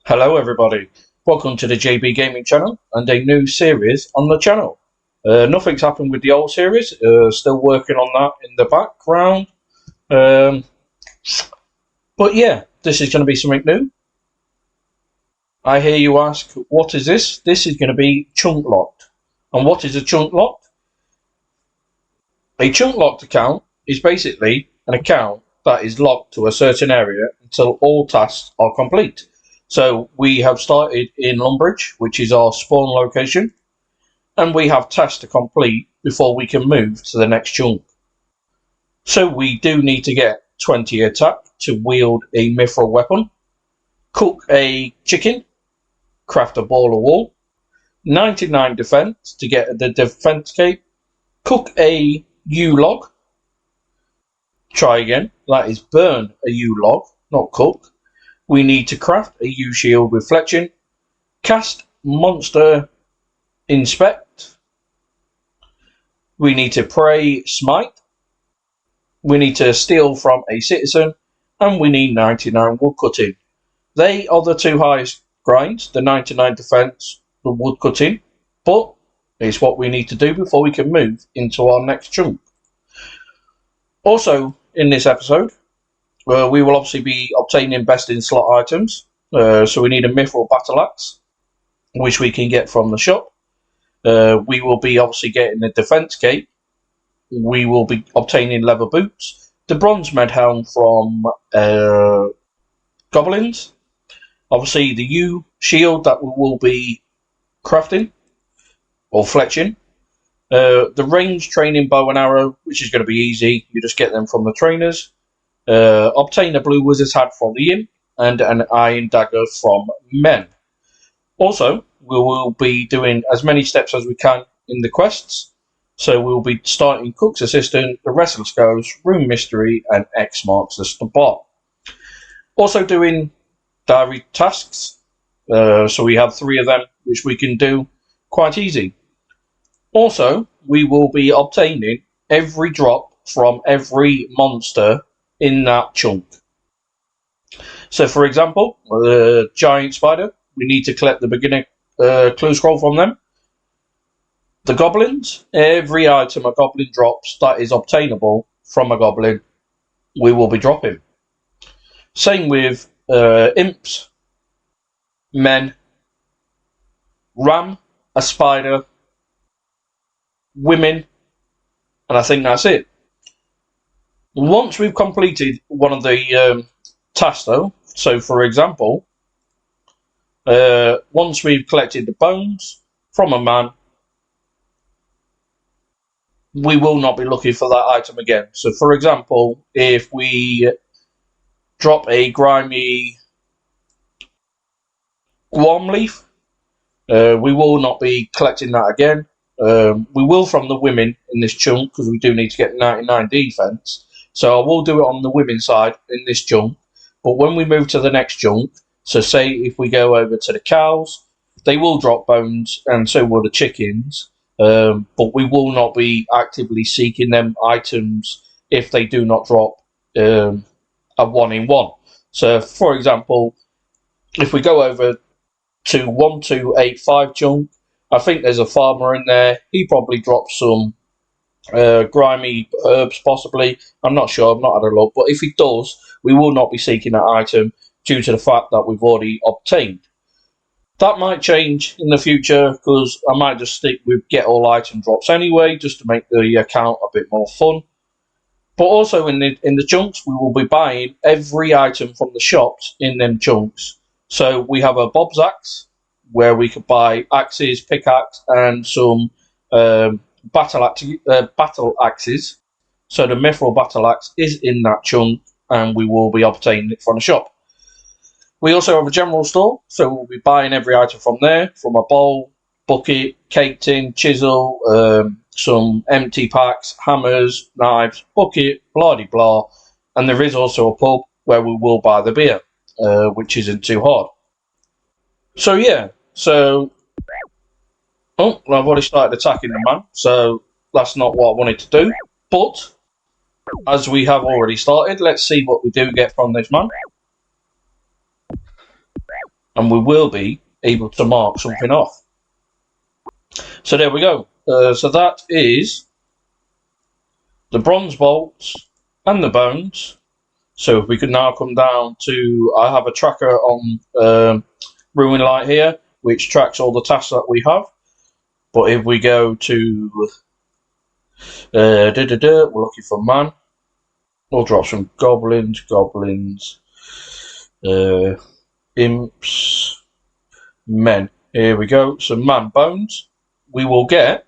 Hello everybody, welcome to the JB Gaming channel and a new series on the channel. Nothing's happened with the old series, still working on that in the background. But yeah, this is going to be something new. I hear you ask, what is this? This is going to be chunk locked. And what is a chunk locked? A chunk locked account is basically an account that is locked to a certain area until all tasks are complete. So we have started in Lumbridge, which is our spawn location, and we have tasks to complete before we can move to the next chunk. So we do need to get 20 attack to wield a mithril weapon, cook a chicken, craft a ball of wool, 99 defense to get the defense cape, cook a U log, try again, that is burn a U log, not cook. We need to craft a U shield with fletching, cast monster inspect, we need to pray smite, we need to steal from a citizen, and we need 99 wood cutting. They are the two highest grinds, the 99 defense, the wood cutting, but it's what we need to do before we can move into our next chunk. Also in this episode, we will obviously be obtaining best in slot items. So we need a mithril battle axe, which we can get from the shop. We will be obviously getting the defense cape. We will be obtaining leather boots, the bronze med helm from goblins. Obviously the U shield that we will be crafting or fletching. The range training bow and arrow, which is going to be easy. You just get them from the trainers. Obtain a blue wizard's hat from the inn and an iron dagger from men. Also, we will be doing as many steps as we can in the quests. So we'll be starting Cook's Assistant, the Restless Ghost, Room Mystery, and X marks the spot. Also doing diary tasks. So we have 3 of them, which we can do quite easy. Also, we will be obtaining every drop from every monster in that chunk. So for example, the giant spider, we need to collect the beginner clue scroll from them. The goblins, every item a goblin drops that is obtainable from a goblin, we will be dropping. Same with imps, men, ram, a spider, women, and I think that's it. Once we've completed one of the tasks though, so for example, once we've collected the bones from a man, we will not be looking for that item again. So for example, if we drop a grimy guam leaf, we will not be collecting that again. We will from the women in this chunk because we do need to get 99 defense. So I will do it on the women's side in this chunk. But when we move to the next chunk, so say if we go over to the cows, they will drop bones and so will the chickens. But we will not be actively seeking them items if they do not drop a 1-in-1. So for example, if we go over to 1285 chunk, I think there's a farmer in there. He probably drops some grimy herbs possibly. I'm not sure, I've not had a look, but if he does, we will not be seeking that item due to the fact that we've already obtained. That might change in the future because I might just stick with get all item drops anyway, just to make the account a bit more fun. But also in the chunks, we will be buying every item from the shops in them chunks. So we have a Bob's axe where we could buy axes, pickaxe, and some battle axes. So the mithril battle axe is in that chunk, and we will be obtaining it from the shop. We also have a general store, so we'll be buying every item from there, from a bowl, bucket, cake tin, chisel, some empty packs, hammers, knives, bucket, blah de blah. And there is also a pub where we will buy the beer, which isn't too hard. So yeah, so oh, I've already started attacking the man, so that's not what I wanted to do. But as we have already started, let's see what we do get from this man. and we will be able to mark something off. So there we go. So that is the bronze bolts and the bones. So if we could now come down to, I have a tracker on Ruin Light here, which tracks all the tasks that we have. But if we go to, we're looking for man. We'll drop some goblins, imps, men. Here we go. Some man bones. We will get.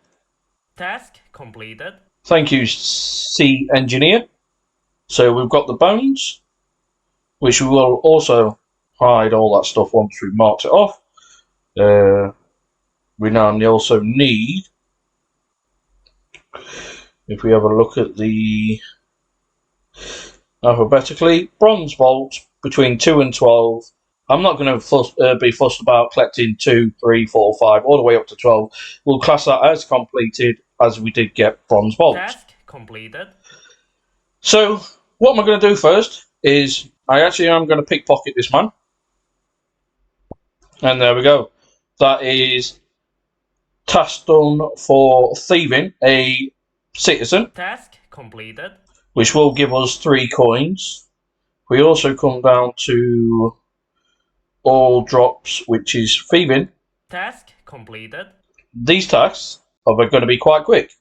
Task completed. Thank you, C Engineer. So we've got the bones, which we will also hide all that stuff once we've marked it off. We now also need, if we have a look at the alphabetically, bronze bolts between 2 and 12. I'm not going to be fussed about collecting 2, 3, 4, 5, all the way up to 12. We'll class that as completed, as we did get bronze bolts. Task completed. So, what am I going to do first is, I actually am going to pickpocket this man. And there we go. That is task done for thieving a citizen. Task completed. Which will give us 3 coins. We also come down to all drops, which is thieving. Task completed. These tasks are going to be quite quick.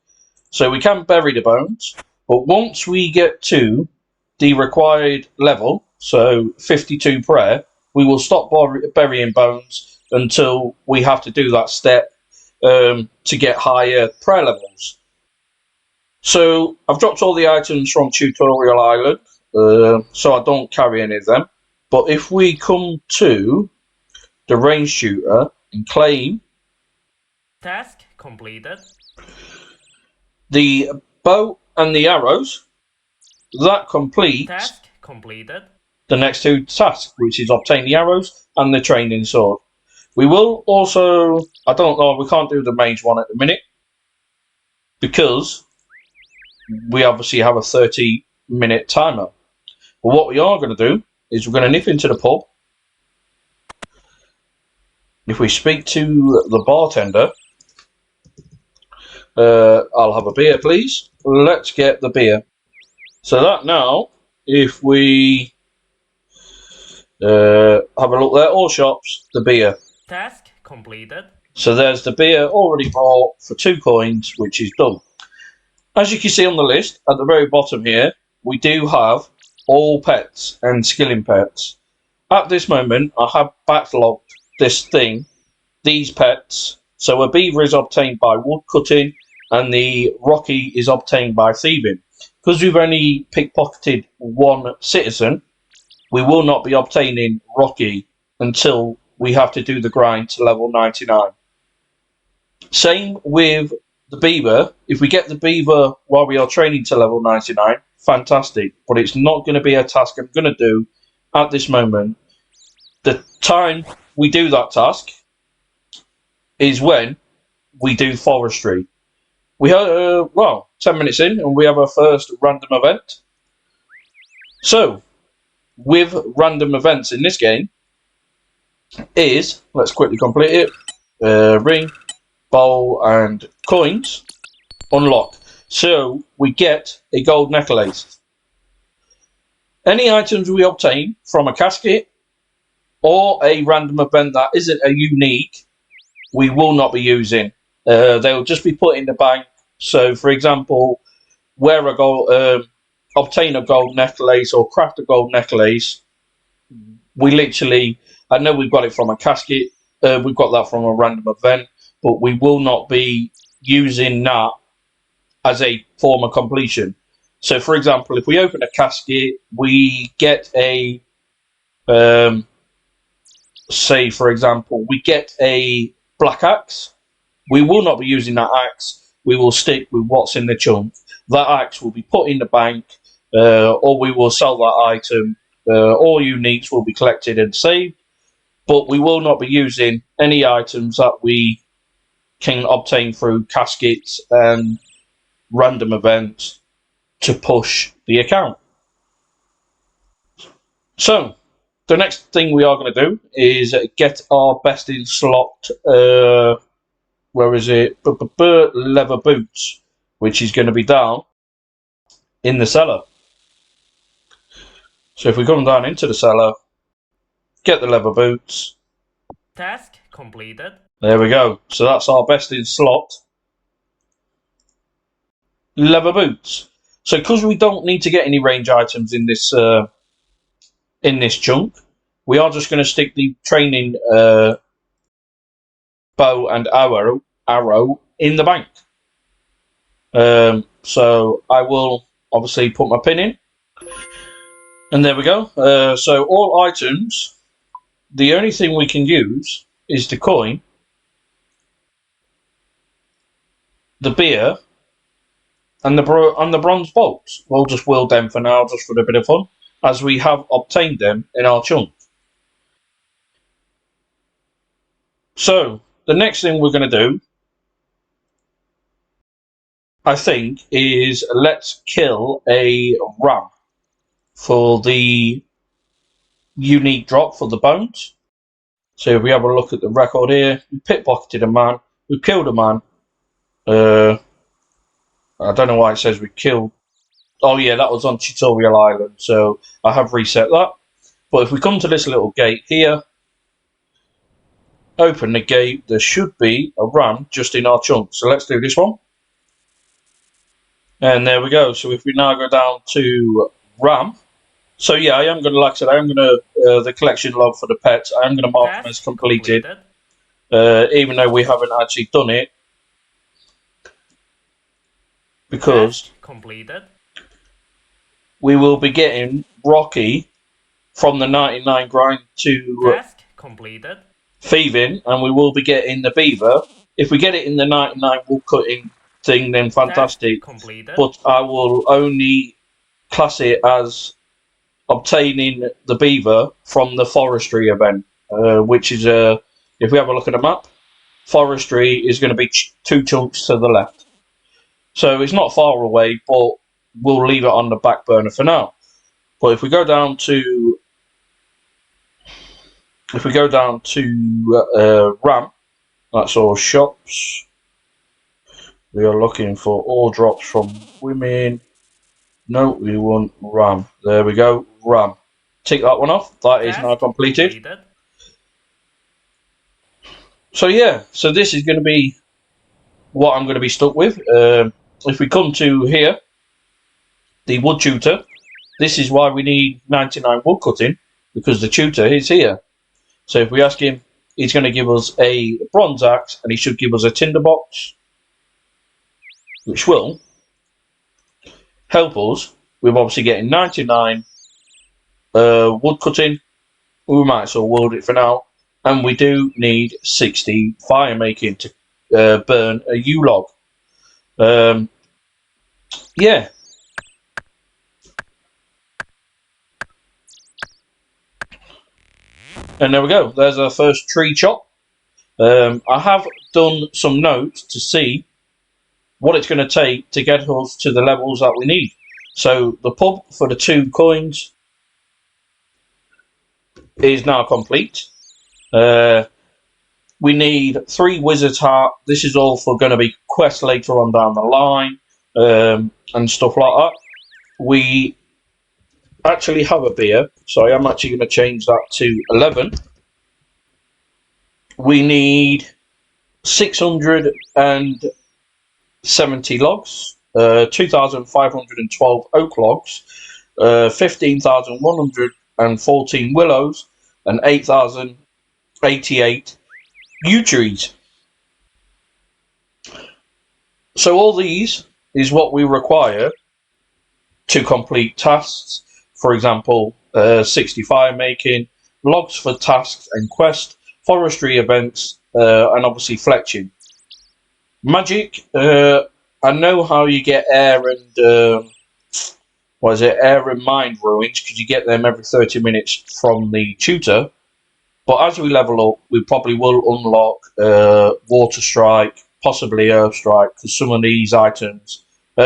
So we can bury the bones, but once we get to the required level, so 52 prayer, we will stop burying bones until we have to do that step to get higher prayer levels. So I've dropped all the items from Tutorial Island, so I don't carry any of them. But if we come to the range shooter and claim task completed, the bow and the arrows, that completes task completed. The next 2 tasks, which is obtain the arrows and the training sword. We will also, I don't know, we can't do the mage one at the minute because we obviously have a 30-minute timer. But what we are going to do is we're going to nip into the pub. If we speak to the bartender, I'll have a beer, please. Let's get the beer. So that now, if we have a look there, all shops, the beer. Task completed. So there's the beer already bought for 2 coins, which is done. As you can see on the list, at the very bottom here, we do have all pets and skilling pets. At this moment, I have backlogged these pets. So a beaver is obtained by wood cutting, and the Rocky is obtained by thieving. Because we've only pickpocketed 1 citizen, we will not be obtaining Rocky until we have to do the grind to level 99. Same with the beaver. If we get the beaver while we are training to level 99, fantastic. But it's not going to be a task I'm going to do at this moment. The time we do that task is when we do forestry. We have, 10 minutes in, and we have our first random event. So, with random events in this game, let's quickly complete it, ring, bowl, and coins, unlock. So, we get a gold necklace. Any items we obtain from a casket, or a random event that isn't a unique, we will not be using. They will just be put in the bank. So, for example, obtain a gold necklace or craft a gold necklace. We literally, I know we've got it from a casket, we've got that from a random event, but we will not be using that as a form of completion. So, for example, if we open a casket, we get a, say, for example, we get a black axe. We will not be using that axe. We will stick with what's in the chunk. That axe will be put in the bank, or we will sell that item. All uniques will be collected and saved, but we will not be using any items that we can obtain through caskets and random events to push the account. So, The next thing we are going to do is get our best in slot. Where is it? Leather boots, which is going to be down in the cellar. So if we come down into the cellar, get the leather boots. Task completed. There we go. So that's our best in slot. Leather boots. So because we don't need to get any range items in this chunk, we are just going to stick the training bow and arrow in the bank. So I will obviously put my pin in, and there we go. So all items, the only thing we can use is the coin, the beer, and the bronze bolts. We'll just wield them for now, just for a bit of fun, as we have obtained them in our chunk. So the next thing we're going to do, I think, is let's kill a ram for the unique drop for the bones. So if we have a look at the record here, we pickpocketed a man, we killed a man. I don't know why it says we killed. Oh yeah, that was on Tutorial Island, so I have reset that. But if we come to this little gate here, open the gate, there should be a ram just in our chunk. So let's do this one. And there we go. So if we now go down to ram. So yeah, I am going to, like I said, I am going to, the collection log for the pets, I am going to mark them as completed. Even though we haven't actually done it. Because we will be getting Rocky from the 99 grind to thieving, and we will be getting the beaver. If we get it in the 99 wool cutting thing, then fantastic. But I will only class it as obtaining the beaver from the forestry event, which is if we have a look at the map, forestry is going to be 2 chunks to the left. So it's not far away, but we'll leave it on the back burner for now. But if we go down to RAM, that's all shops. We are looking for all drops from women. No, we want RAM. There we go, RAM. Tick that one off. That is now completed. So yeah, so this is going to be what I'm going to be stuck with. If we come to here, the wood tutor, this is why we need 99 wood cutting, because the tutor is here. So if we ask him, he's going to give us a bronze axe, and he should give us a tinderbox, which will help us with obviously getting 99 wood cutting. We might as well wield it for now, and we do need 60 fire making to burn a U-log. Yeah. And there we go. There's our first tree chop. I have done some notes to see what it's going to take to get us to the levels that we need. So the pub for the 2 coins is now complete. We need 3 wizard's heart. This is all for going to be quests later on down the line, and stuff like that. We actually have a beer, so I am actually going to change that to 11. We need 670 logs, 2,512 oak logs, 15,114 willows, and 8,088 yew trees. So all these is what we require to complete tasks. For example, 60 fire making, logs for tasks and quests, forestry events, and obviously fletching. Magic, I know how you get air and air and mind ruins, because you get them every 30 minutes from the tutor. But as we level up, we probably will unlock water strike, possibly earth strike, because some of these items,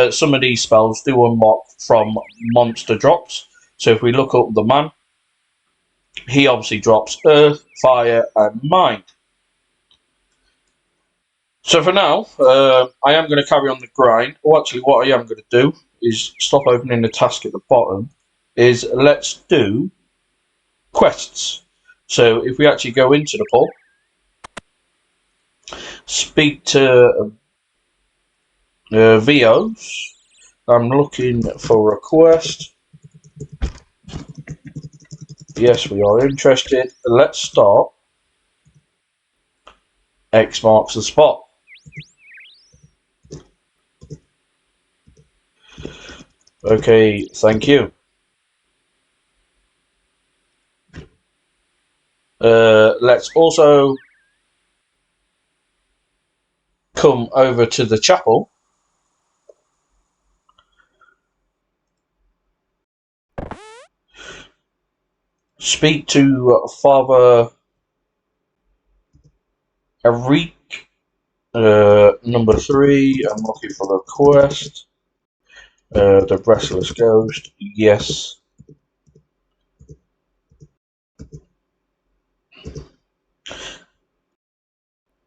some of these spells do unlock from monster drops. So if we look up the man, he obviously drops Earth, Fire, and Mind. So for now, I am going to carry on the grind. Or actually, what I am going to do is stop opening the task at the bottom. Is let's do quests. So if we actually go into the pub, speak to VOs. I'm looking for a quest. Yes, we are interested. Let's start. X marks the spot. Okay, thank you. Let's also come over to the chapel. Speak to Father Eric. Number 3. I'm looking for a quest. The Restless Ghost. Yes.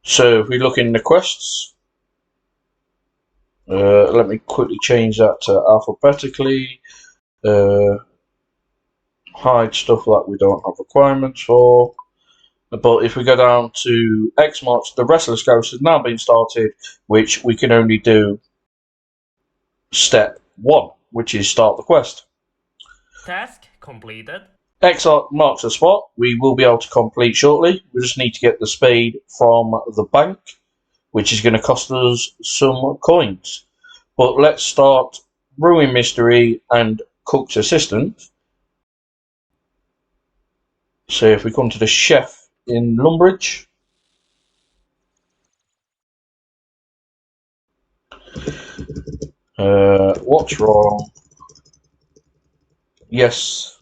So if we look in the quests, let me quickly change that to alphabetically. Hide stuff that we don't have requirements for. But if we go down to X marks, the Restless Ghost has now been started, which we can only do step 1, which is start the quest. Task completed. X marks a spot we will be able to complete shortly. We just need to get the spade from the bank, which is going to cost us some coins. But let's start Brewing Mystery and Cook's Assistant. So if we come to the chef in Lumbridge, what's wrong? Yes.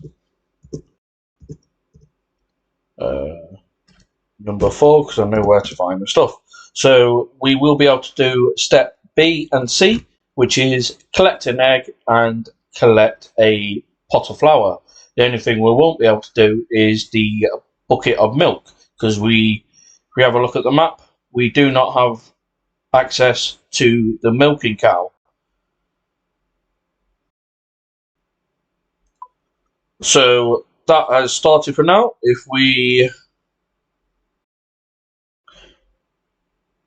Number 4, because I know where to find the stuff. So we will be able to do step B and C, which is collect an egg and collect a pot of flour. The only thing we won't be able to do is the bucket of milk, because if we have a look at the map, we do not have access to the milking cow. So that has started for now. If we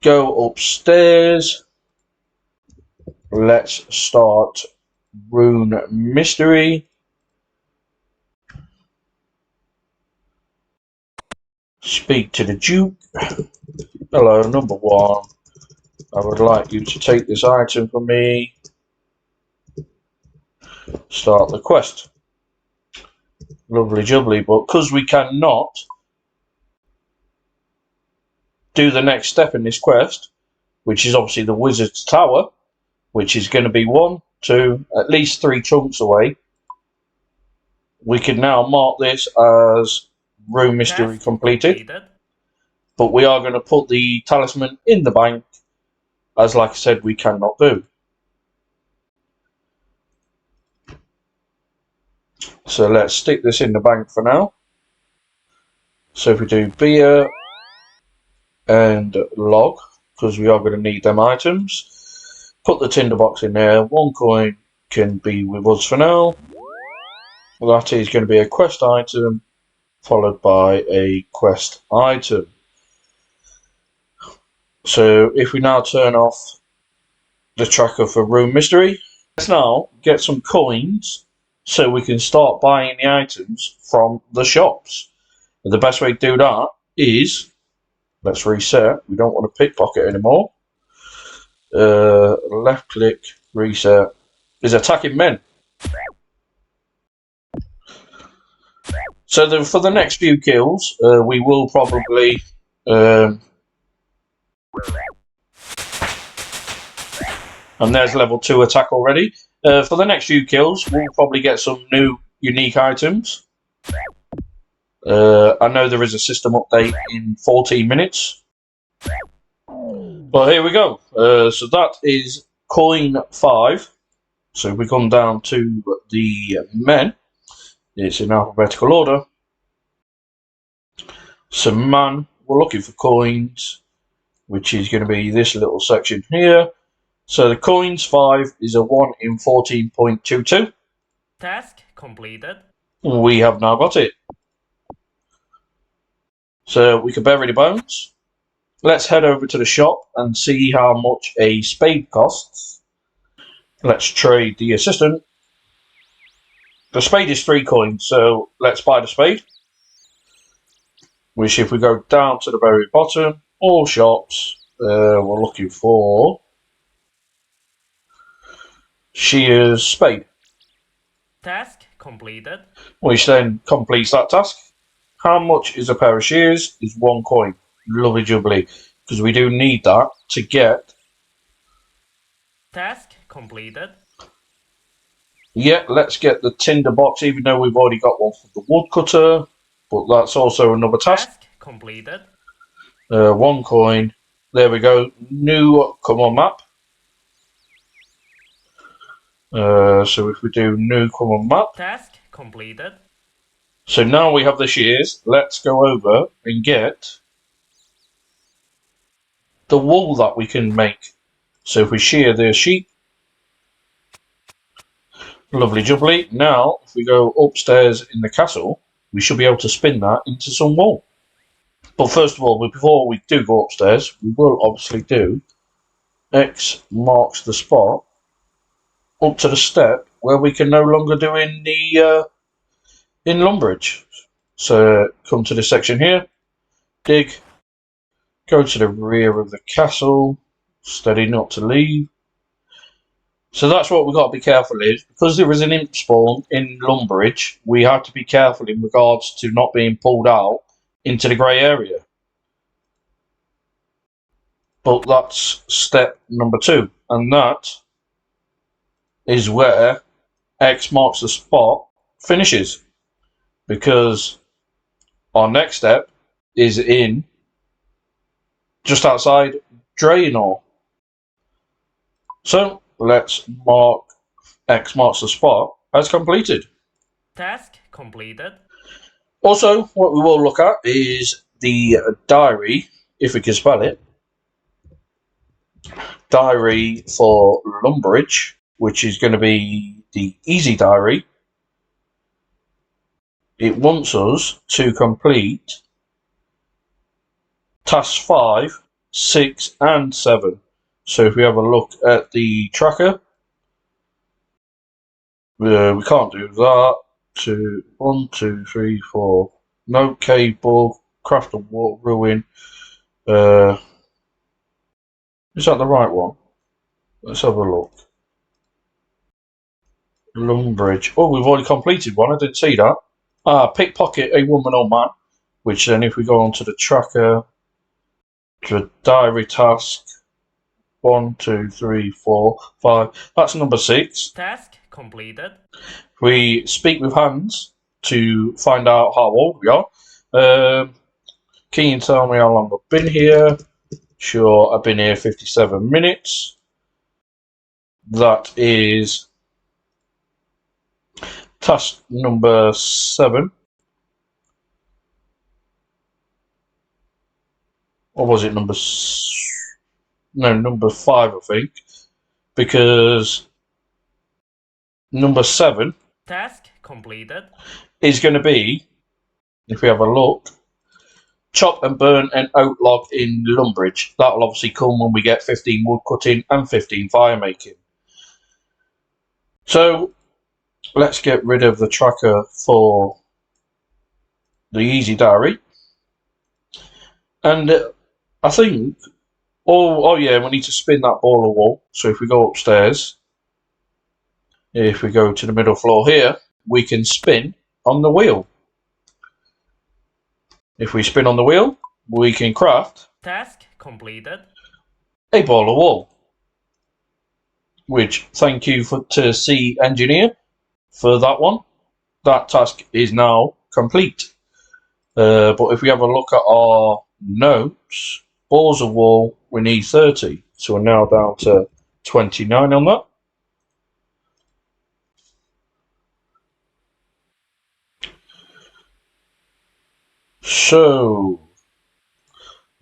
go upstairs, let's start Rune Mystery. Speak to the Duke. Hello, number 1. I would like you to take this item for me. Start the quest. Lovely jubbly, but because we cannot do the next step in this quest, which is obviously the Wizard's Tower, which is going to be 1, 2, at least 3 chunks away, we can now mark this as Room Mystery completed. But we are going to put the talisman in the bank, as like I said, we cannot do. So let's stick this in the bank for now. So if we do beer and log, because we are going to need them items, put the tinderbox in there. 1 coin can be with us for now. Well, that is going to be a quest item followed by a quest item. So if we now turn off the tracker for Room Mystery, let's now get some coins so we can start buying the items from the shops. And the best way to do that is, let's reset. We don't want to pickpocket anymore. Left click, reset. Is attacking men. So for the next few kills, we will probably and there's level 2 attack already. For the next few kills, we'll probably get some new unique items. I know there is a system update in 14 minutes. But here we go. So that is coin 5. So if we come down to the men, it's in alphabetical order. Some man, we're looking for coins, which is going to be this little section here. So the coins 5 is a 1 in 14.22. Task completed. We have now got it. So we can bury the bones. Let's head over to the shop and see how much a spade costs. Let's trade the assistant. The spade is 3 coins, so let's buy the spade. Which, if we go down to the very bottom, all shops, we're looking for shears spade. Task completed. Which then completes that task. How much is a pair of shears? Is 1 coin. Lovely jubbly. Because we do need that to get. Task completed. Yeah, let's get the tinder box, even though we've already got one for the woodcutter. But that's also another task. Task completed. 1 coin. There we go. New common map. So if we do new common map. Task completed. So now we have the shears. Let's go over and get the wool that we can make. So if we shear the sheep. Lovely jubbly. Now, if we go upstairs in the castle, we should be able to spin that into some wool. But first of all, before we do go upstairs, we will obviously do X marks the spot up to the step where we can no longer do in the in Lumbridge. So come to this section here, dig, go to the rear of the castle, steady not to leave. So that's what we've got to be careful is, because there is an imp spawn in Lumbridge, we have to be careful in regards to not being pulled out into the grey area. But that's step number 2, and that is where X marks the spot finishes. Because our next step is in just outside Draenor. So let's mark X marks the spot as completed. Task completed. Also, what we will look at is the diary, if we can spell it. Diary for Lumbridge, which is going to be the easy diary. It wants us to complete tasks 5, 6, and 7. So if we have a look at the tracker, we can't do that. 1, 2, 3, 4. No cable. Craft and water ruin. Is that the right one? Let's have a look. Lumbridge. Oh, we've already completed one. I didn't see that. Pickpocket a woman or man. Which then, if we go onto the tracker, to a diary task. 1, 2, 3, 4, 5. That's number 6. Task completed. We speak with hands to find out how old we are. Can you tell me how long I've been here? Sure, I've been here 57 minutes. That is task number 7. Or was it number... No, number 5, I think. Because number 7... Task completed. Is going to be, if we have a look, chop and burn an oak log in Lumbridge. That'll obviously come when we get 15 wood cutting and 15 fire making. So let's get rid of the tracker for the easy diary. And I think, oh yeah, we need to spin that ball of wool. So if we go upstairs, if we go to the middle floor here, we can spin on the wheel. If we spin on the wheel, we can craft Task completed. a ball of wool. Which, thank you to C Engineer for that one. That task is now complete. But if we have a look at our notes, balls of wool, we need 30. So we're now down to 29 on that. So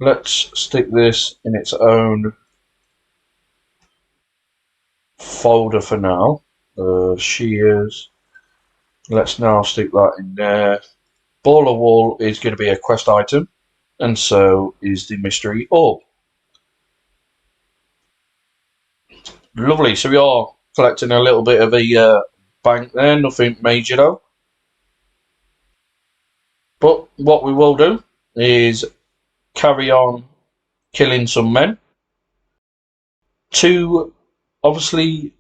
let's stick this in its own folder for now. Shears. Let's now stick that in there. Ball of wool is going to be a quest item, and so is the mystery orb. Lovely. So we are collecting a little bit of a bank there. Nothing major though. But what we will do is carry on killing some men to obviously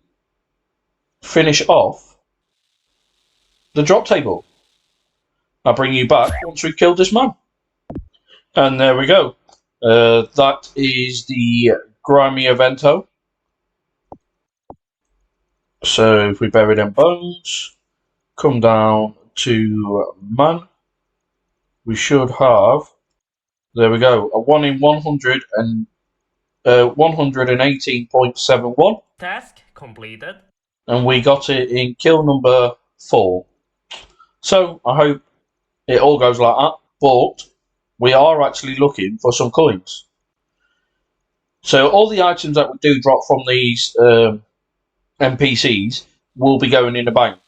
finish off the drop table. I'll bring you back once we've killed this man. And there we go. That is the grimy evento. So if we bury them bones, come down to man, we should have, there we go, a 1 in 100 and 118.71. Task completed. And we got it in kill number 4. So I hope it all goes like that, but we are actually looking for some coins. So all the items that we do drop from these NPCs will be going in the bank.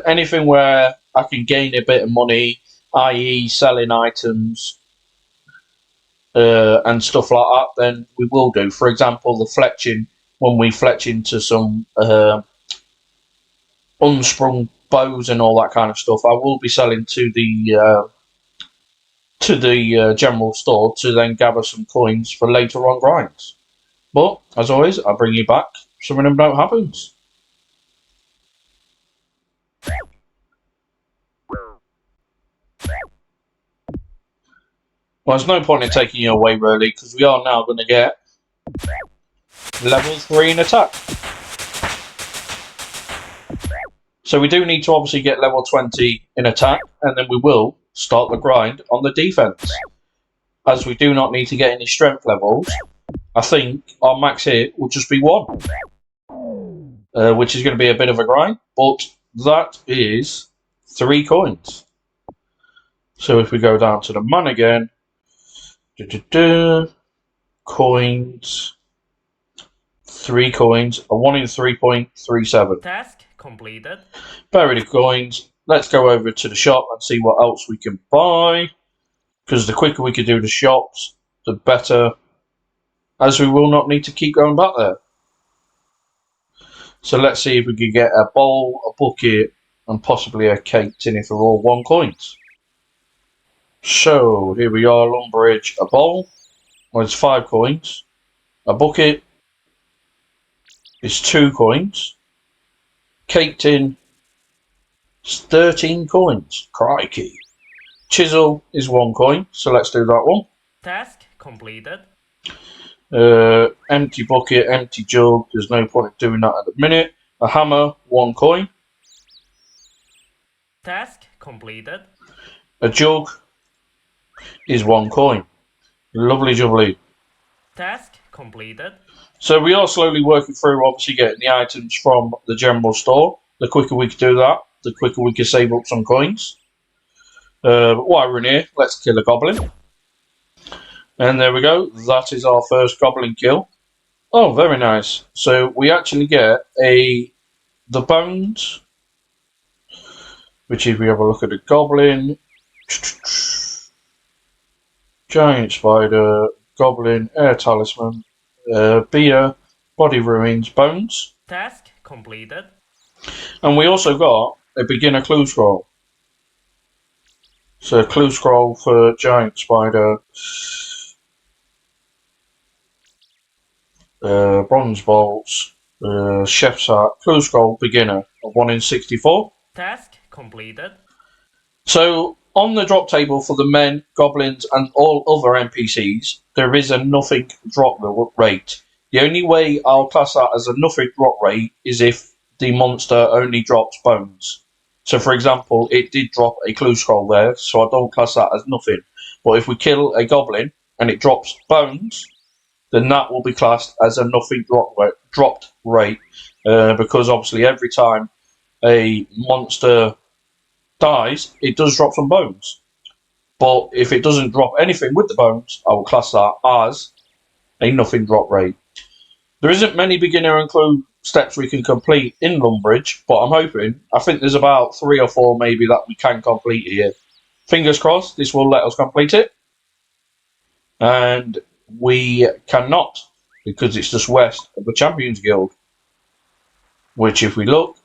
Anything where I can gain a bit of money, i.e. selling items and stuff like that, then we will do. For example, the fletching, when we fletch into some unsprung bows and all that kind of stuff, I will be selling to the general store to then gather some coins for later on grinds. But as always, I bring you back so when that happens. Well, there's no point in taking you away really, because we are now going to get level 3 in attack. So we do need to obviously get level 20 in attack, and then we will start the grind on the defense. As we do not need to get any strength levels, I think our max hit will just be 1, which is going to be a bit of a grind, but that is 3 coins. So if we go down to the man again, coins, 3 coins, a 1 in 3.37. Task completed. Bury the coins. Let's go over to the shop and see what else we can buy. Because the quicker we can do the shops, the better. As we will not need to keep going back there. So let's see if we can get a bowl, a bucket, and possibly a cake tin if they're all 1 coins. So here we are, Lumbridge, a bowl. Well, it's 5 coins. A bucket is 2 coins. Cake tin is 13 coins. Crikey. Chisel is 1 coin, so let's do that one. Task completed. Empty bucket, empty jug. There's no point in doing that at the minute. A hammer, 1 coin. Task completed. A jug is 1 coin. Lovely jubbly. Task completed. So we are slowly working through, obviously, getting the items from the general store. The quicker we can do that, the quicker we can save up some coins. But while we're in here, let's kill a goblin. And there we go. That is our first goblin kill. Oh, very nice. So we actually get the bones, which if we have a look at the goblin, giant spider, goblin, air talisman, beer, body ruins, bones. Task completed. And we also got a beginner clue scroll. So clue scroll for giant spider, bronze bolts, chef's hat, clue scroll beginner, a 1 in 64. Task completed. So on the drop table for the men, goblins, and all other NPCs, there is a nothing drop rate. The only way I'll class that as a nothing drop rate is if the monster only drops bones. So for example, it did drop a clue scroll there, so I don't class that as nothing. But if we kill a goblin and it drops bones, then that will be classed as a nothing dropped rate, because obviously every time a monster dies, it does drop some bones. But if it doesn't drop anything with the bones, I will class that as a nothing drop rate. There isn't many beginner and clue steps we can complete in Lumbridge, but I think there's about 3 or 4 maybe that we can complete here. Fingers crossed this will let us complete it. And we cannot, because it's just west of the Champions Guild, which if we look,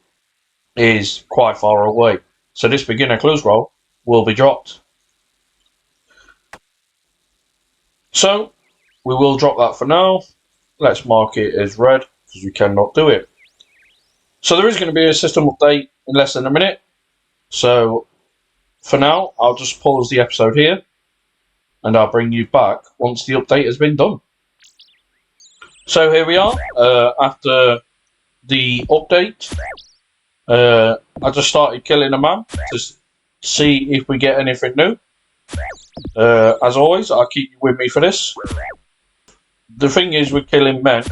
is quite far away. So this beginner clue scroll will be dropped. So we will drop that for now. Let's mark it as red because we cannot do it. So there is going to be a system update in less than a minute. So for now, I'll just pause the episode here and I'll bring you back once the update has been done. So here we are after the update. I just started killing a man to see if we get anything new. As always, I'll keep you with me for this. The thing is with killing men,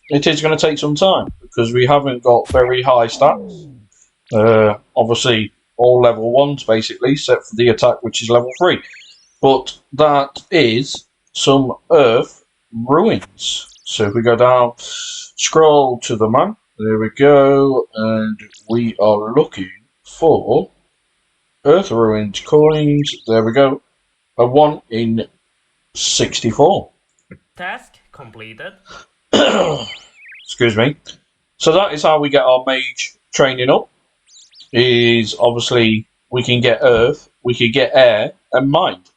it is going to take some time because we haven't got very high stats. Obviously, all level 1s basically, except for the attack, which is level 3. But that is some earth ruins. So if we go down, scroll to the man, there we go, and we are looking for earth ruins coins. There we go, a 1 in 64. Task completed. Excuse me. So that is how we get our mage training up. Is obviously we can get earth, we can get air, and mind.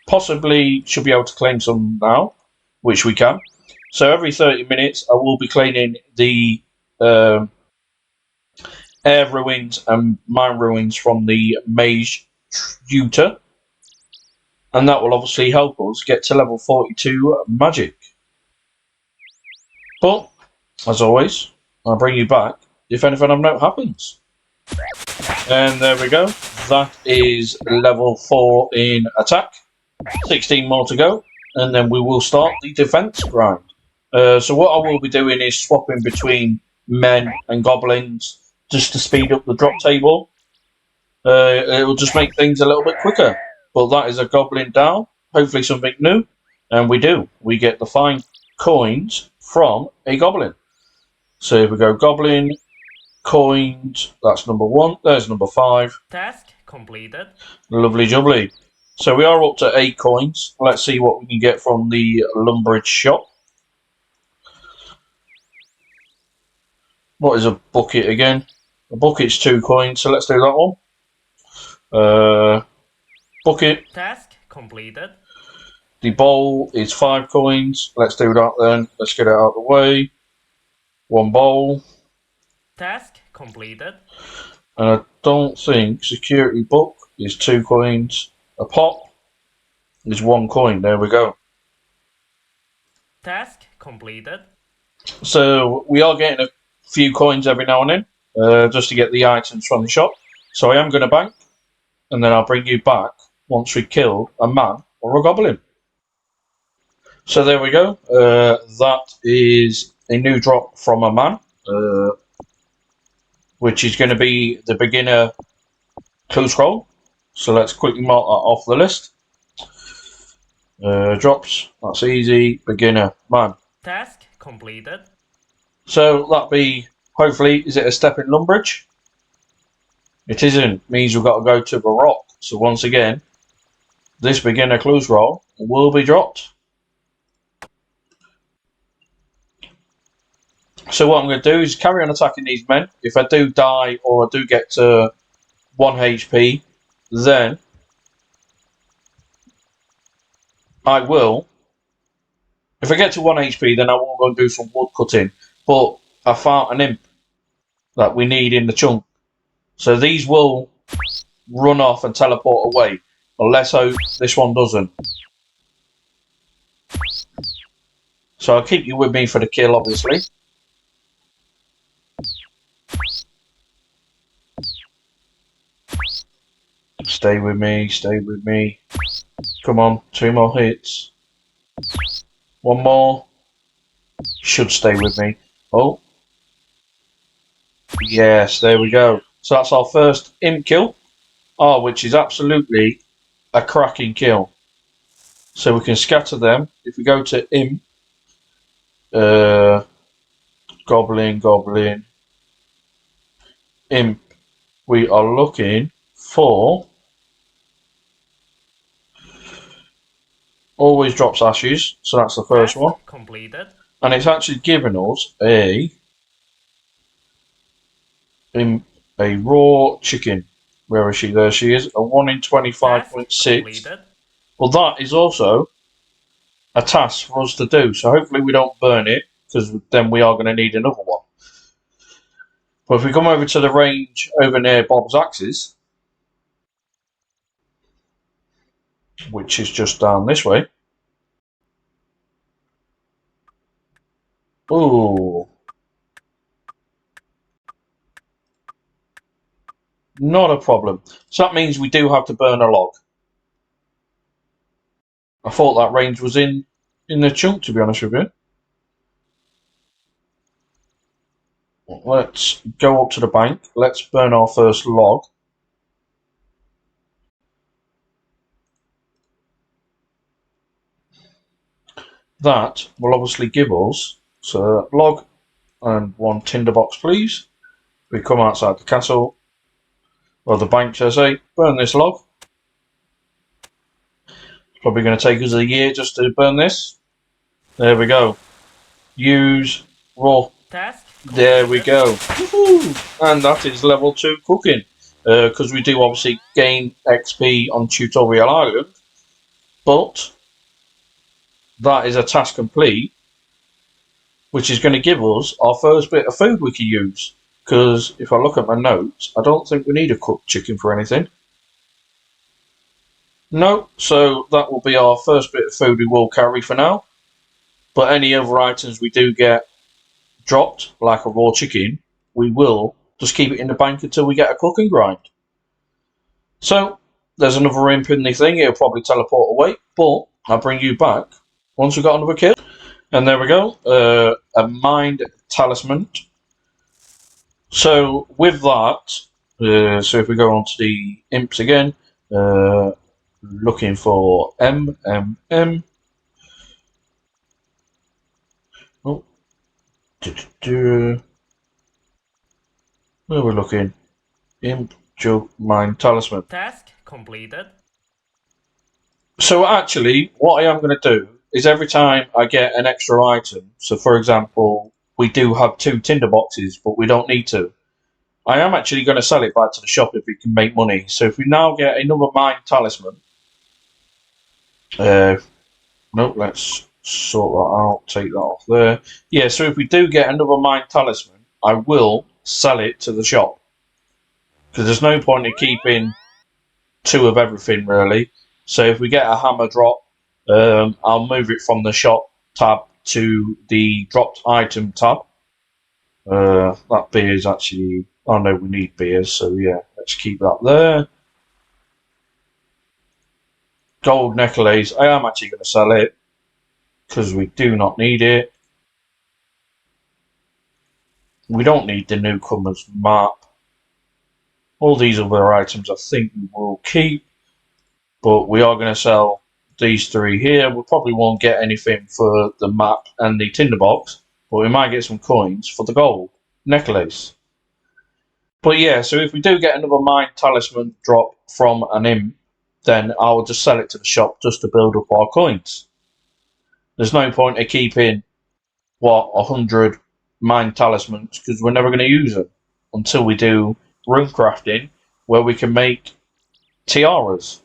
Possibly should be able to claim some now, which we can. So every 30 minutes I will be claiming the air ruins and mine ruins from the mage tutor. And that will obviously help us get to level 42 magic. But, as always, I'll bring you back if anything of note happens. And there we go. That is level 4 in attack. 16 more to go. And then we will start the defense grind. So what I will be doing is swapping between men and goblins just to speed up the drop table. It will just make things a little bit quicker. But that is a goblin down. Hopefully something new. And we do. We get the fine coins from a goblin. So if we go goblin, coins, that's number 1. There's number 5. Task completed. Lovely jubbly. So we are up to 8 coins. Let's see what we can get from the Lumbridge shop. What is a bucket again? A bucket's 2 coins, so let's do that one. Bucket. Task completed. The bowl is 5 coins. Let's do that then. Let's get it out of the way. 1 bowl. Task completed. And I don't think security book is 2 coins. A pot is 1 coin. There we go. Task completed. So we are getting a few coins every now and then, just to get the items from the shop. So I am going to bank, and then I'll bring you back once we kill a man or a goblin. So there we go. That is a new drop from a man, which is going to be the beginner clue scroll. So let's quickly mark that off the list. Drops, that's easy. Beginner, man. Task completed. So that be, hopefully, is it a step in Lumbridge? It isn't. Means we've got to go to the rock. So once again, this beginner clue scroll will be dropped. So what I'm going to do is carry on attacking these men. If I do die or I do get to 1 HP, then I will. If I get to 1 HP, then I will go and do some wood cutting. But I found an imp that we need in the chunk. So these will run off and teleport away. But let's hope this one doesn't. So I'll keep you with me for the kill, obviously. Stay with me, stay with me. Come on, 2 more hits. 1 more. Should stay with me. Oh. Yes, there we go. So that's our first imp kill. Oh, which is absolutely a cracking kill. So we can scatter them. If we go to imp, goblin, imp, we are looking for always drops ashes, so that's the first Task one. completed. And it's actually given us a raw chicken. Where is she? There she is. A 1 in 25.6. Well, that is also a task for us to do. So hopefully we don't burn it, because then we are going to need another one. But if we come over to the range over near Bob's Axes, which is just down this way. Ooh. Not a problem. So that means we do have to burn a log. I thought that range was in the chunk, to be honest with you. Let's go up to the bank. Let's burn our first log. That will obviously give us a log and 1 tinderbox, please. We come outside the castle, or the bank, shall I say, burn this log. It's probably going to take us a year just to burn this. There we go. Use raw. Task There we go. And that is level 2 cooking. Because we do obviously gain XP on Tutorial Island. But that is a task complete, which is going to give us our first bit of food we can use. Because if I look at my notes, I don't think we need a cooked chicken for anything. No, so that will be our first bit of food we will carry for now. But any other items we do get dropped, like a raw chicken, we will just keep it in the bank until we get a cooking grind. So, there's another imp in the thing, it'll probably teleport away, but I'll bring you back once we've got another kill. And there we go, a mind talisman. So, with that, so if we go on to the imps again, looking for M. Oh, where we're looking? Imp, jug, mind, talisman. Task completed. So actually, what I am going to do is every time I get an extra item, so for example, we do have 2 tinderboxes, but we don't need to. I am actually going to sell it back to the shop if we can make money. So if we now get another mind talisman, no, let's sort that out, take that off there. Yeah, so if we do get another mind talisman, I will sell it to the shop. Because there's no point in keeping 2 of everything, really. So if we get a hammer drop, I'll move it from the shop tab to the dropped item tab. That beer is actually... Oh no, we need beers, so yeah, let's keep that there. Gold necklace, I am actually going to sell it, because we do not need it. We don't need the newcomer's map. All these other items I think we will keep, but we are going to sell these 3 here. We probably won't get anything for the map and the tinderbox, but we might get some coins for the gold necklace. But yeah, so if we do get another mind talisman drop from an imp, then I will just sell it to the shop just to build up our coins. There's no point in keeping, 100 mind talismans, because we're never going to use them until we do rune crafting, where we can make tiaras.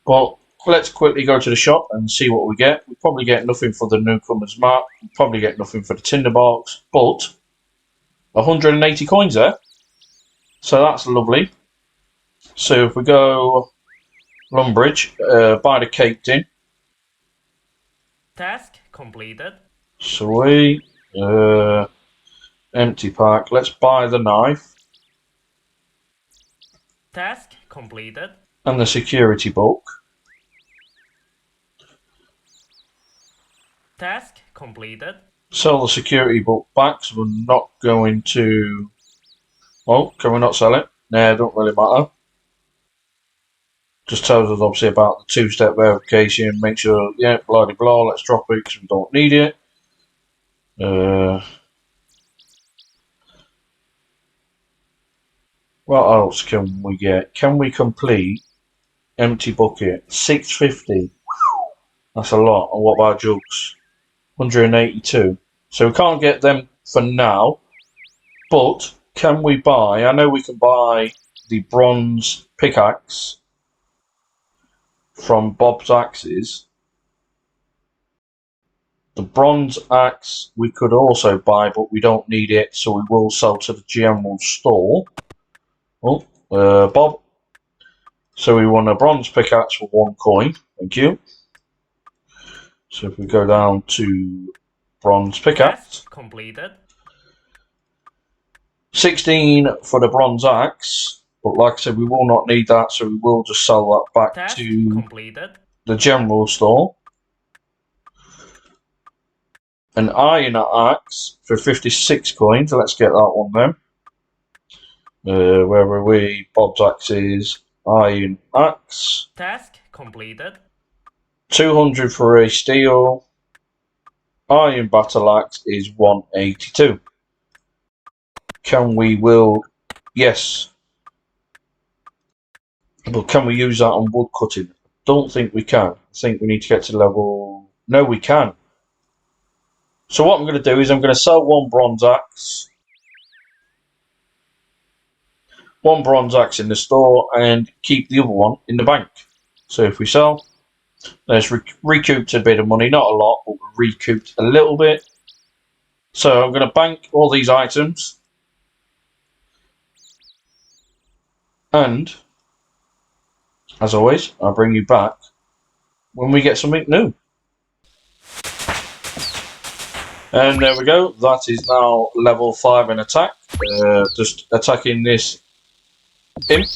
But let's quickly go to the shop and see what we get. We probably get nothing for the newcomer's map. We probably get nothing for the tinderbox, but 180 coins there. So that's lovely. So if we go Lumbridge, buy the cake tin. Task completed. Sweet. Empty pack. Let's buy the knife. Task completed. And the security book. Task completed. Sell the security book back, so we're not going to... Oh, can we not sell it? Nah, it don't really matter. Just tells us obviously about the two-step verification. Make sure, yeah, blah blah blah. Let's drop it because we don't need it. What else can we get? Can we complete empty bucket? 650. That's a lot. And what about jugs? 182. So we can't get them for now. But can we buy? I know we can buy the bronze pickaxe from Bob's Axes. The bronze axe we could also buy, but we don't need it, so we will sell to the general store. Oh, Bob. So we want a bronze pickaxe for 1 coin. Thank you. So if we go down to bronze pickaxe. Task completed. 16 for the bronze axe. But like I said, we will not need that, so we will just sell that back Task to completed. the general store. An iron axe for 56 coins. Let's get that one then. Where were we? Bob's Axes, iron axe. Task completed. 200 for a steel. Iron battle axe is 182. Yes. But can we use that on wood cutting? Don't think we can. I think we need to get to level... No, we can. So what I'm going to do is I'm going to sell 1 bronze axe. 1 bronze axe in the store and keep the other one in the bank. So if we sell, there's recouped a bit of money. Not a lot, but recouped a little bit. So I'm going to bank all these items. And, as always, I'll bring you back when we get something new. And there we go. That is now level 5 in attack. Just attacking this imp.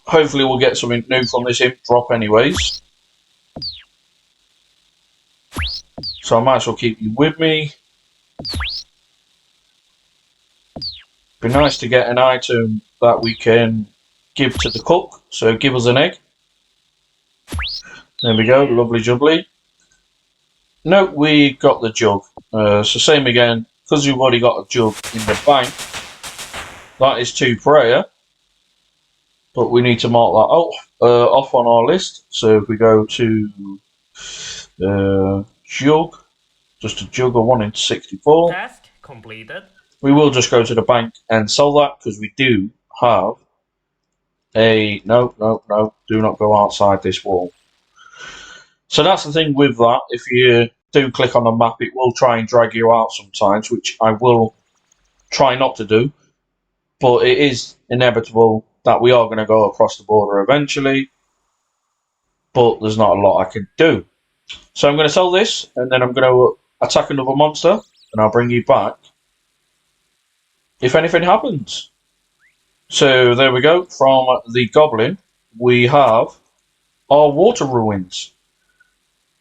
Hopefully we'll get something new from this imp drop anyways. So I might as well keep you with me. Be nice to get an item that we can give to the cook. So give us an egg. There we go. Lovely jubbly. No, we got the jug. So same again. Because we've already got a jug in the bank. That is 2 prayer. But we need to mark that off on our list. So if we go to jug, just a jug of 1 into 64. Task completed. We will just go to the bank and sell that because we do have a... No, do not go outside this wall. So that's the thing with that. If you do click on the map, it will try and drag you out sometimes, which I will try not to do. But it is inevitable that we are going to go across the border eventually. But there's not a lot I can do. So I'm going to sell this, and then I'm going to attack another monster, and I'll bring you back if anything happens. So there we go. From the goblin, we have our water ruins.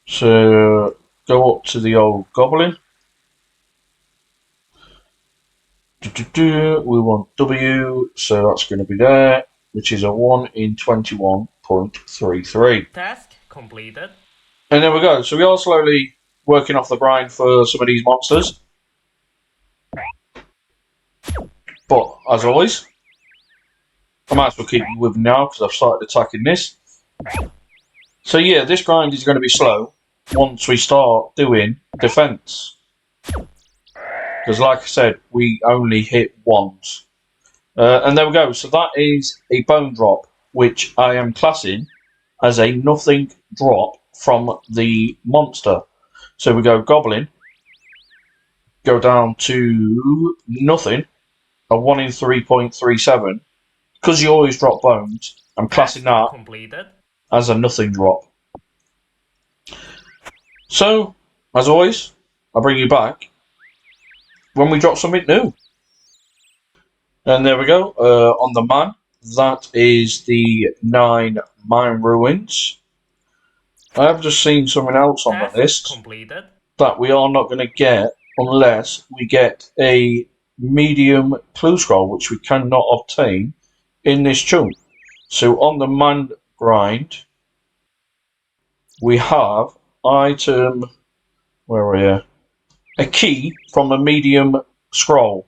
So go up to the old goblin. We want W, so that's going to be there, which is a 1 in 21.33. Task completed. And there we go. So we are slowly working off the grind for some of these monsters. But, as always, I might as well keep you with me now because I've started attacking this. So yeah, this grind is going to be slow once we start doing defense. Because like I said, we only hit once. And there we go. So that is a bone drop, which I am classing as a nothing drop from the monster. So we go goblin, go down to nothing, a 1 in 3.37. Because you always drop bones, I'm classing that completed as a nothing drop. So, as always, I'll bring you back when we drop something new. And there we go, on the man, that is the 9 mine ruins. I have just seen something else on the list completed that we are not going to get unless we get a medium clue scroll, which we cannot obtain in this chunk. So on the man grind, we have item, where are we? A key from a medium scroll.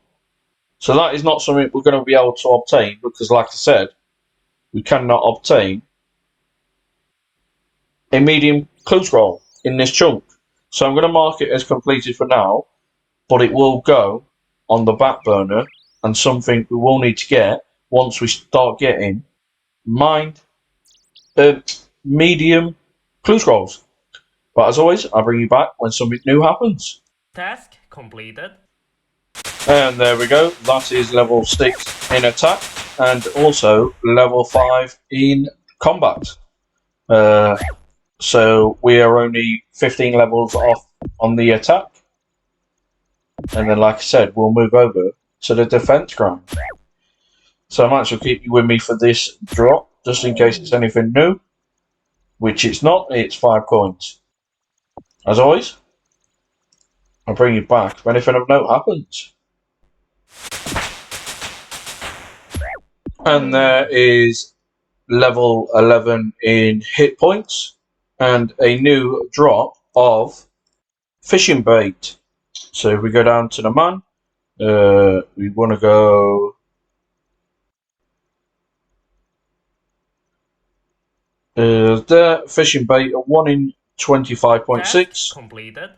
So that is not something we're going to be able to obtain because, like I said, we cannot obtain a medium clue scroll in this chunk. So I'm going to mark it as completed for now, but it will go on the back burner and something we will need to get once we start getting medium clue scrolls. But as always, I'll bring you back when something new happens. Task completed. And there we go. That is level 6 in attack and also level 5 in combat. So we are only 15 levels off on the attack. And then, like I said, we'll move over to the defense grind. So I might as well keep you with me for this drop, just in case it's anything new. Which it's not, it's 5 coins. As always, I'll bring you back if anything of note happens. And there is level 11 in hit points and a new drop of fishing bait. So if we go down to the man, we want to go there, fishing bait at 1 in 25.6. Completed.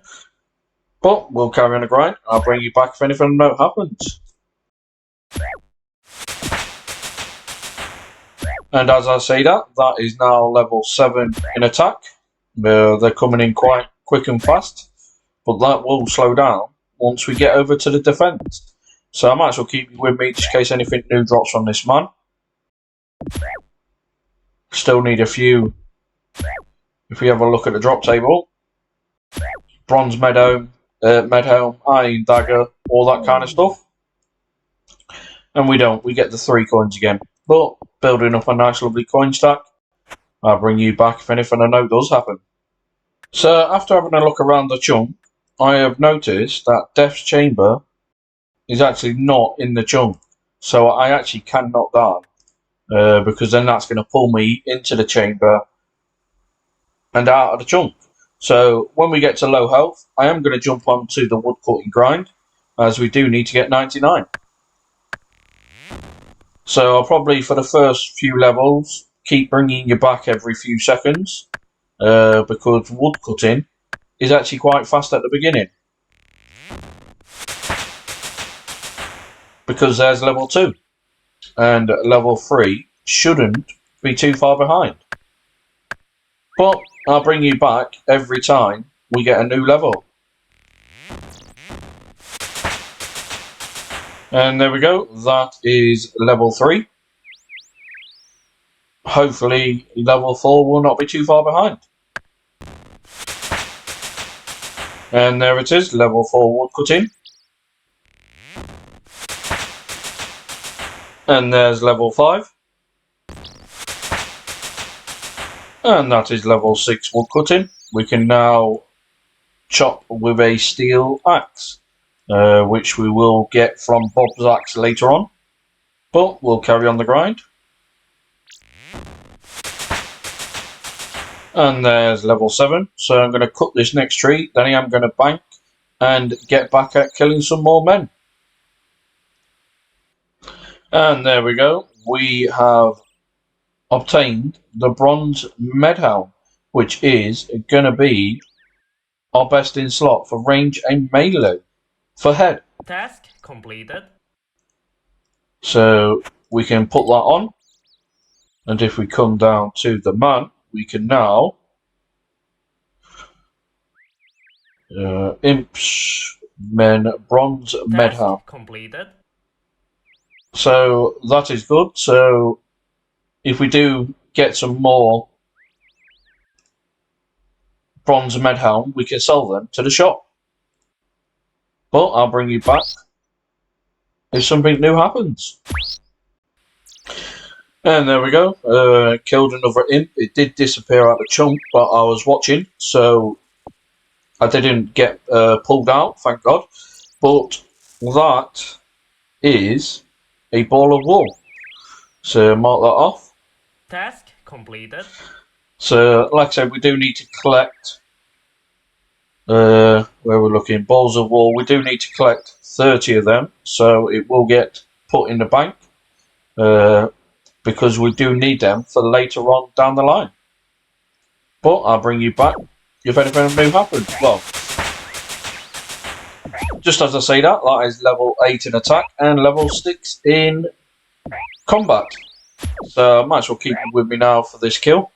But we'll carry on the grind. I'll bring you back if anything of note happens. And as I say that is now level 7 in attack. They're coming in quite quick and fast, but that will slow down once we get over to the defense. So I might as well keep you with me just in case anything new drops from this man. Still need a few. If we have a look at the drop table, bronze medhelm, iron dagger, all that kind of stuff. And we don't. We get the 3 coins again. But building up a nice lovely coin stack. I'll bring you back if anything I know does happen. So after having a look around the chunk, I have noticed that Death's Chamber is actually not in the chunk. So I actually cannot die. Because then that's going to pull me into the chamber and out of the chunk. So when we get to low health, I am going to jump onto the woodcutting grind, as we do need to get 99. So I'll probably, for the first few levels, keep bringing you back every few seconds, because woodcutting is actually quite fast at the beginning. Because there's level 2, and level 3 shouldn't be too far behind. But I'll bring you back every time we get a new level. And there we go, that is level 3. Hopefully level 4 will not be too far behind. And there it is, level 4 woodcutting. And there's level 5. And that is level 6 woodcutting. We can now chop with a steel axe, which we will get from Bob's axe later on. But we'll carry on the grind. And there's level 7. So I'm going to cut this next tree, then I am going to bank and get back at killing some more men. And there we go. We have obtained the bronze medhelm, which is going to be our best in slot for range and melee for head. Task completed. So we can put that on, and if we come down to the man, we can now imps men bronze medhelm. Completed. So that is good. So if we do get some more bronze medhelm, we can sell them to the shop. But I'll bring you back if something new happens. And there we go. Killed another imp. It did disappear out of the chunk, but I was watching, so I didn't get pulled out, thank God. But that is a ball of wool. So mark that off. Task completed. So like I said, we do need to collect, where we're looking, balls of wool. We do need to collect 30 of them, so it will get put in the bank, because we do need them for later on down the line. But I'll bring you back if anything new happens. Well, just as I say that is level 8 in attack and level 6 in combat. So I might as well keep it with me now for this kill.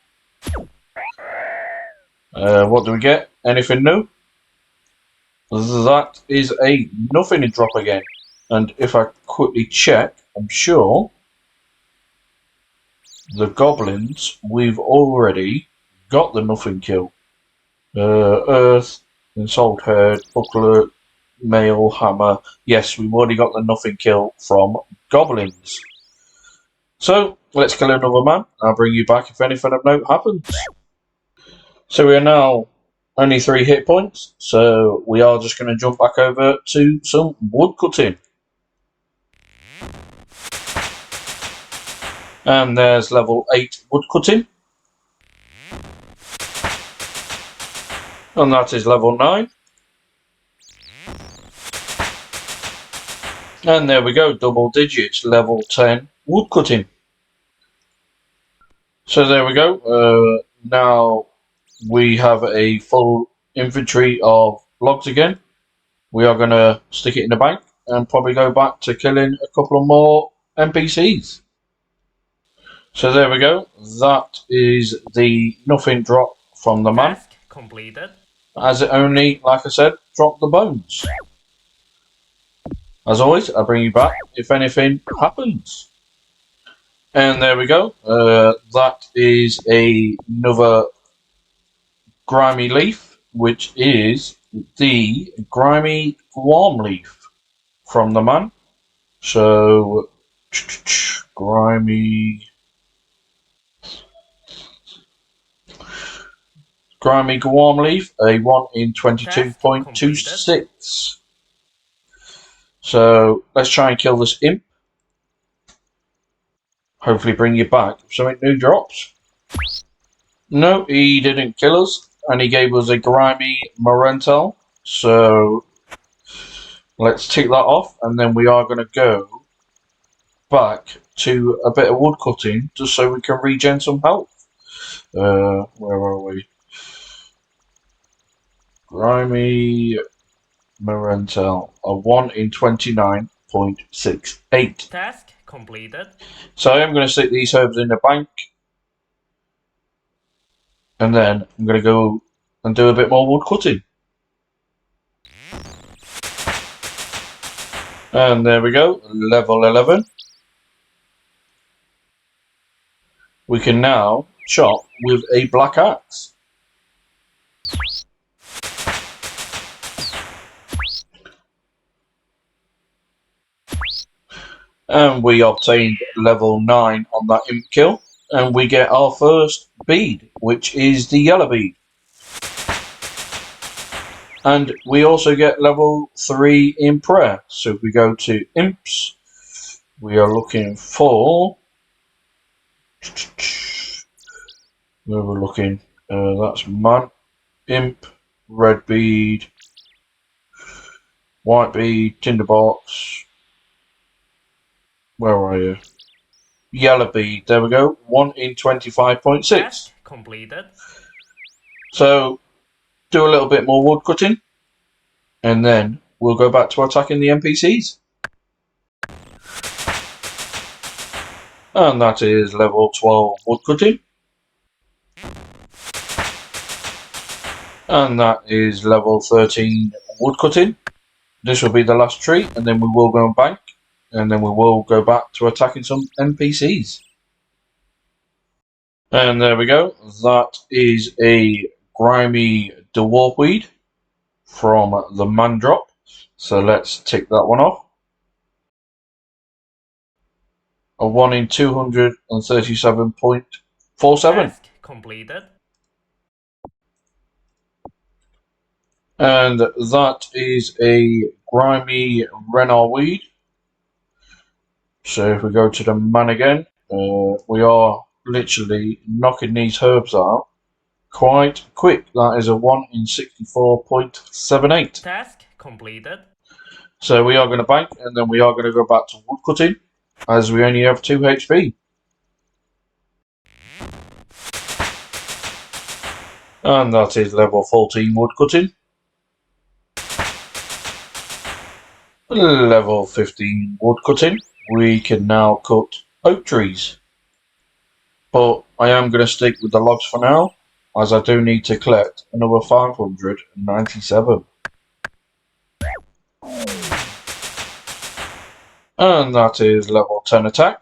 What do we get? Anything new? That is a nothing drop again. And if I quickly check, I'm sure the goblins, we've already got the nothing kill. Earth, Insult Herd, Buckler, Mail, Hammer. Yes, we've already got the nothing kill from goblins. So, let's kill another man. I'll bring you back if anything of note happens. So we are now only 3 hit points, so we are just going to jump back over to some wood cutting. And there's level 8 wood cutting. And that is level 9. And there we go, double digits, level 10 wood cutting. So there we go. Now we have a full inventory of logs again. We are going to stick it in the bank and probably go back to killing a couple of more NPCs. So there we go. That is the nothing drop from the man. Task completed. As it only, like I said, dropped the bones. As always, I'll bring you back if anything happens. And there we go. That is another grimy leaf, which is the grimy guam leaf from the man. So, grimy guam leaf, a 1 in 22.26. So let's try and kill this imp. Hopefully bring you back if something new drops. No, he didn't kill us, and he gave us a grimy Morentel. So let's tick that off, and then we are going to go back to a bit of wood cutting just so we can regen some health. Where are we? Grimy Morentel, a 1 in 29.68. Task completed. So I am going to stick these herbs in the bank, and then I'm going to go and do a bit more wood cutting. And there we go, level 11. We can now chop with a black axe. And we obtained level 9 on that imp kill. And we get our first bead, which is the yellow bead. And we also get level 3 in prayer. So if we go to imps, we are looking for... Where we're looking, that's man, imp, red bead, white bead, tinderbox. Where are you? Yellow bead. There we go. 1 in 25.6. Task completed. So do a little bit more wood cutting, and then we'll go back to attacking the NPCs. And that is level 12 wood cutting. And that is level 13 wood cutting. This will be the last tree, and then we will go and bank, and then we will go back to attacking some NPCs. And there we go. That is a grimy dwarfweed from the man drop. So let's tick that one off. A 1 in 237.47. Task completed. And that is a grimy Renard weed. So if we go to the man again, We are literally knocking these herbs out quite quick. That is a 1 in 64.78. Task completed. So we are going to bank, and then we are going to go back to woodcutting, as we only have 2 HP. And that is level 14 woodcutting. Level 15 woodcutting. We can now cut oak trees. But I am going to stick with the logs for now, as I do need to collect another 597. And that is level 10 attack.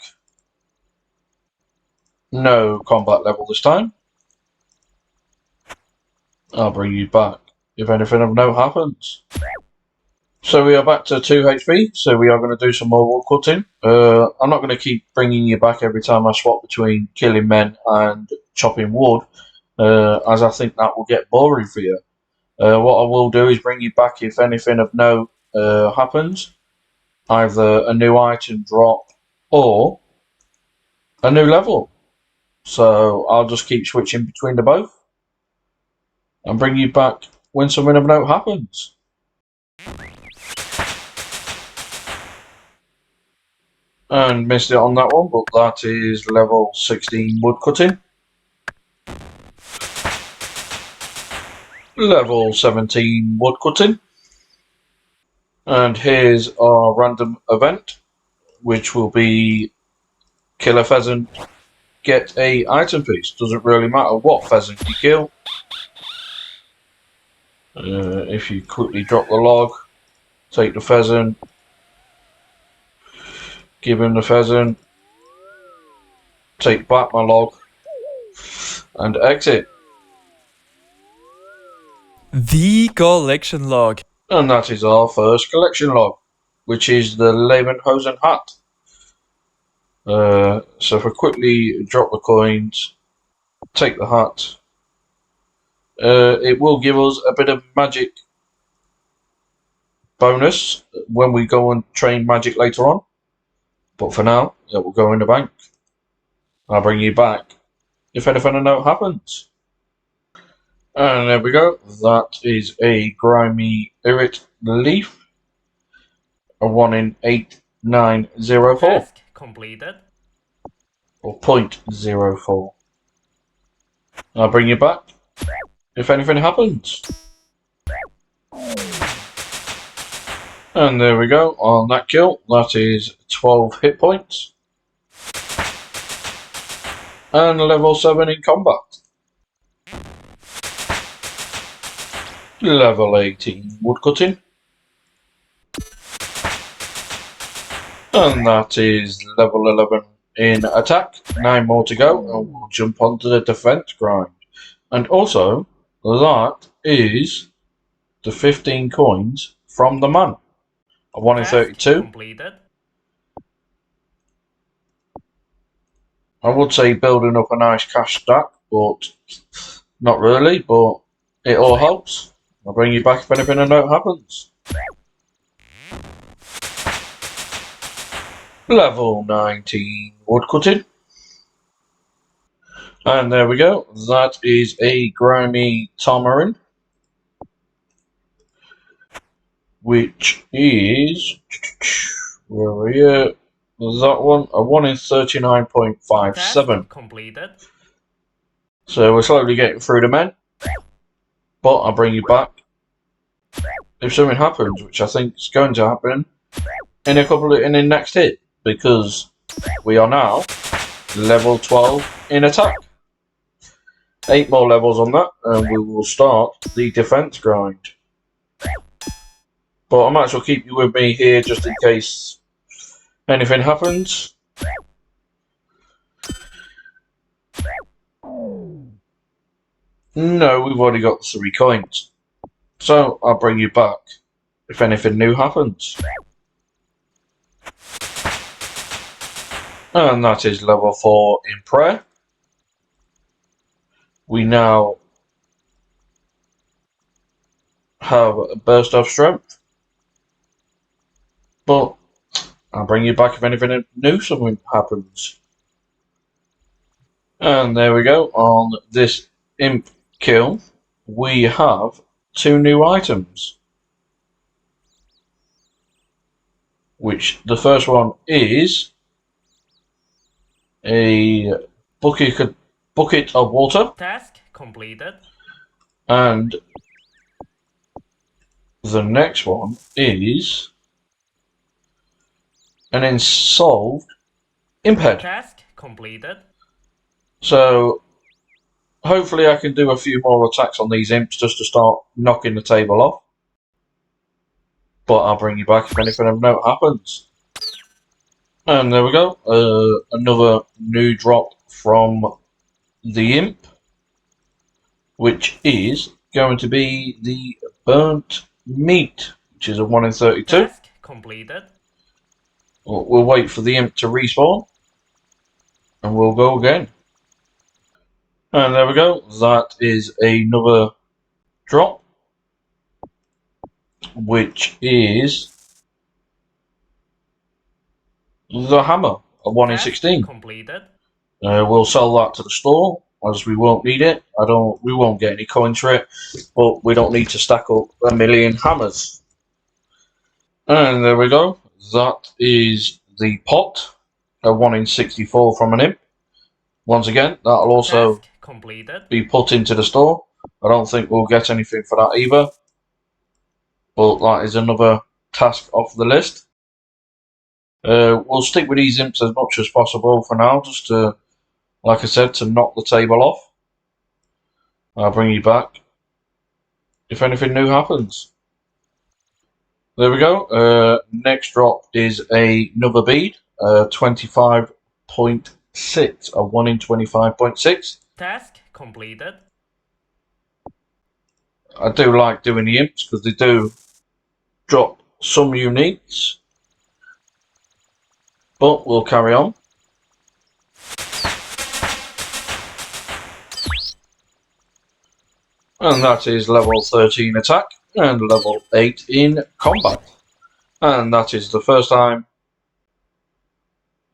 No combat level this time. I'll bring you back if anything of note happens. So we are back to 2 HP, so we are going to do some more wood cutting. I'm not going to keep bringing you back every time I swap between killing men and chopping wood, as I think that will get boring for you. What I will do is bring you back if anything of note happens. Either a new item drop or a new level. So I'll just keep switching between the both and bring you back when something of note happens. And missed it on that one, but that is level 16 woodcutting. Level 17 woodcutting. And here's our random event, which will be kill a pheasant, get a item piece. Doesn't really matter what pheasant you kill. If you quickly drop the log, take the pheasant, give him the pheasant, take back my log, and exit. The collection log. And that is our first collection log, which is the Levenhosen hat. So if I quickly drop the coins, take the hat, it will give us a bit of magic bonus when we go and train magic later on. But for now, it will go in the bank. I'll bring you back if anything of note happens. And there we go. That is a grimy Irit leaf. A 1 in 8904. Task completed. Or 0.04. I'll bring you back if anything happens. And there we go. On that kill, that is 12 hit points. And level 7 in combat. Level 18 woodcutting. And that is level 11 in attack. 9 more to go, and we'll jump onto the defense grind. And also, that is the 15 coins from the man. A 1 in 32. Completed. I would say building up a nice cash stack, but not really, but it all helps. I'll bring you back if anything of note happens. Level 19 woodcutting. And there we go. That is a grimy tamarin, which is, where are we at? That one, a 1 in 39.57. Task completed. So we're slowly getting through the men, but I'll bring you back if something happens, which I think is going to happen in the next hit, because we are now level 12 in attack. 8 more levels on that, and we will start the defense grind. But I might as well keep you with me here just in case anything happens. No, we've already got 3 coins. So I'll bring you back if anything new happens. And that is level 4 in prayer. We now have a burst of strength. But I'll bring you back if anything new something happens. And there we go. On this imp kill, we have 2 new items. Which the first one is a bucket of water. Task completed. And the next one is an ensolved imp head. Task completed. So hopefully I can do a few more attacks on these imps just to start knocking the table off. But I'll bring you back if anything of note happens. And there we go. Another new drop from the imp, which is going to be the burnt meat, which is a 1 in 32. Task completed. We'll wait for the imp to respawn, and we'll go again. And there we go. That is another drop, which is the hammer, a 1 in 16. Completed. We'll sell that to the store, as we won't need it. We won't get any coins for it, but we don't need to stack up 1,000,000 hammers. And there we go. That is the pot, a 1 in 64 from an imp. Once again, that'll also be put into the store. I don't think we'll get anything for that either, but that is another task off the list. We'll stick with these imps as much as possible for now, just to, like I said, to knock the table off. I'll bring you back if anything new happens. There we go. Next drop is another bead, 25.6, a 1 in 25.6. Task completed. I do like doing the imps because they do drop some uniques. But we'll carry on. And that is level 13 attack and level 8 in combat. And that is the first time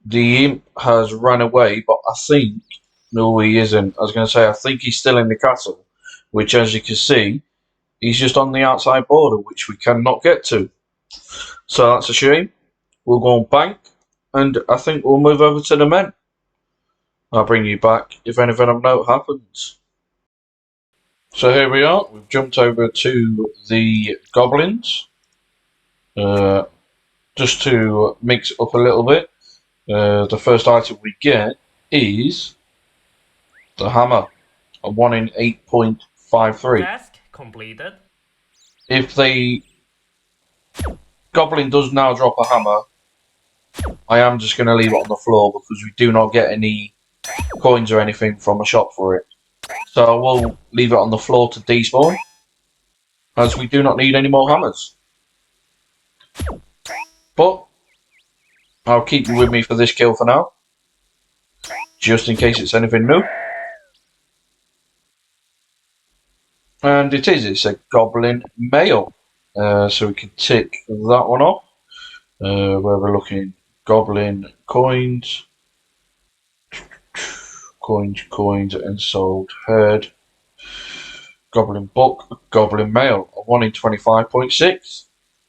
the imp has run away, but I think, no he isn't. I was going to say, I think he's still in the castle, which as you can see, he's just on the outside border, which we cannot get to. So that's a shame. We'll go on bank, and I think we'll move over to the men. I'll bring you back if anything of note happens. So here we are, we've jumped over to the goblins, just to mix it up a little bit. The first item we get is the hammer, a 1 in 8.53. Task completed. If the goblin does now drop a hammer, I am just going to leave it on the floor because we do not get any coins or anything from a shop for it. So I will leave it on the floor to despawn, as we do not need any more hammers. But I'll keep you with me for this kill for now, just in case it's anything new. And it's a goblin male. So we can tick that one off. Where we're looking, goblin coins. Coins, and sold herd. Goblin book, goblin male, a 1 in 25.6.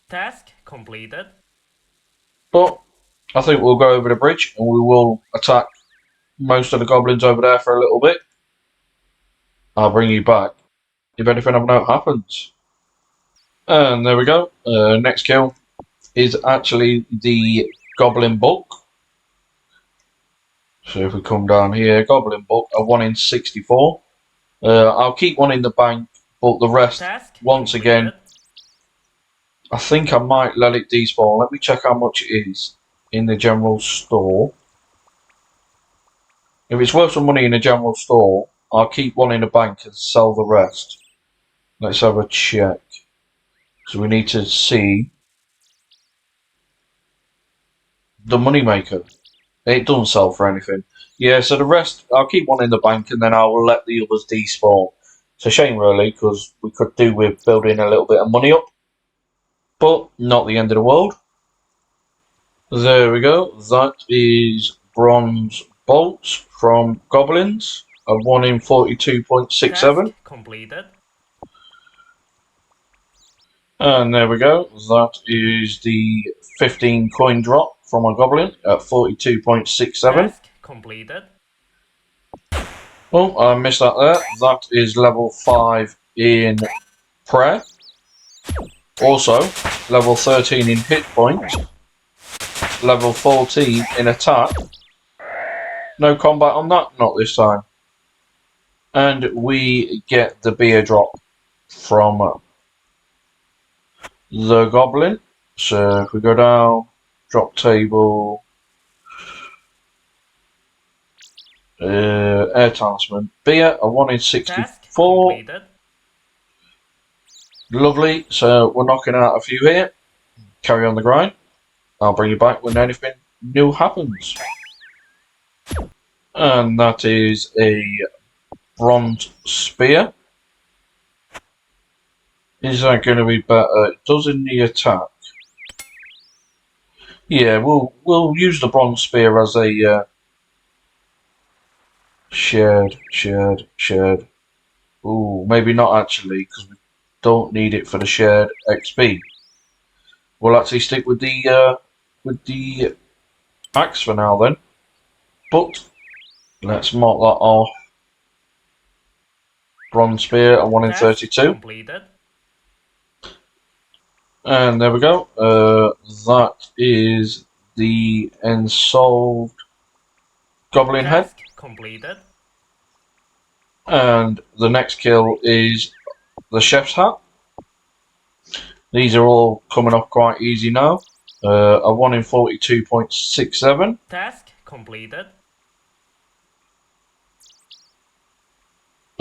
Task completed. But I think we'll go over the bridge and we will attack most of the goblins over there for a little bit. I'll bring you back if anything of note happens. And there we go. Next kill is actually the goblin book. So if we come down here, goblin book, a 1 in 64. I'll keep one in the bank, but the rest, Task once completed. again, I think I might let it despawn. Let me check how much it is in the general store. If it's worth some money in the general store, I'll keep one in the bank and sell the rest. Let's have a check. So we need to see the moneymaker. It doesn't sell for anything. Yeah, so the rest, I'll keep one in the bank and then I will let the others despawn. It's a shame really, because we could do with building a little bit of money up. But not the end of the world. There we go. That is bronze bolts from goblins, a 1 in 42.67. Task completed. And there we go. That is the 15 coin drop from a goblin at 42.67. Task completed. Oh, I missed that there. That is level 5 in prayer. Also, level 13 in hit points. Level 14 in attack. No combat on that, not this time. And we get the beer drop from the goblin. So if we go down, drop table, air talisman, beer, a 1 in Task 64. completed. Lovely. So we're knocking out a few here. Carry on the grind. I'll bring you back when anything new happens. And that is a bronze spear. Is that going to be better? It does in the attack. Yeah, we'll use the bronze spear as a shared. Ooh, maybe not actually, because we don't need it for the shared XP. We'll actually stick with the axe for now then. But let's mark that off. Bronze spear, a 1 in Task 32. completed. And there we go. That is the ensolved goblin head. Task completed. And the next kill is the chef's hat. These are all coming off quite easy now. A 1 in 42.67. Task completed.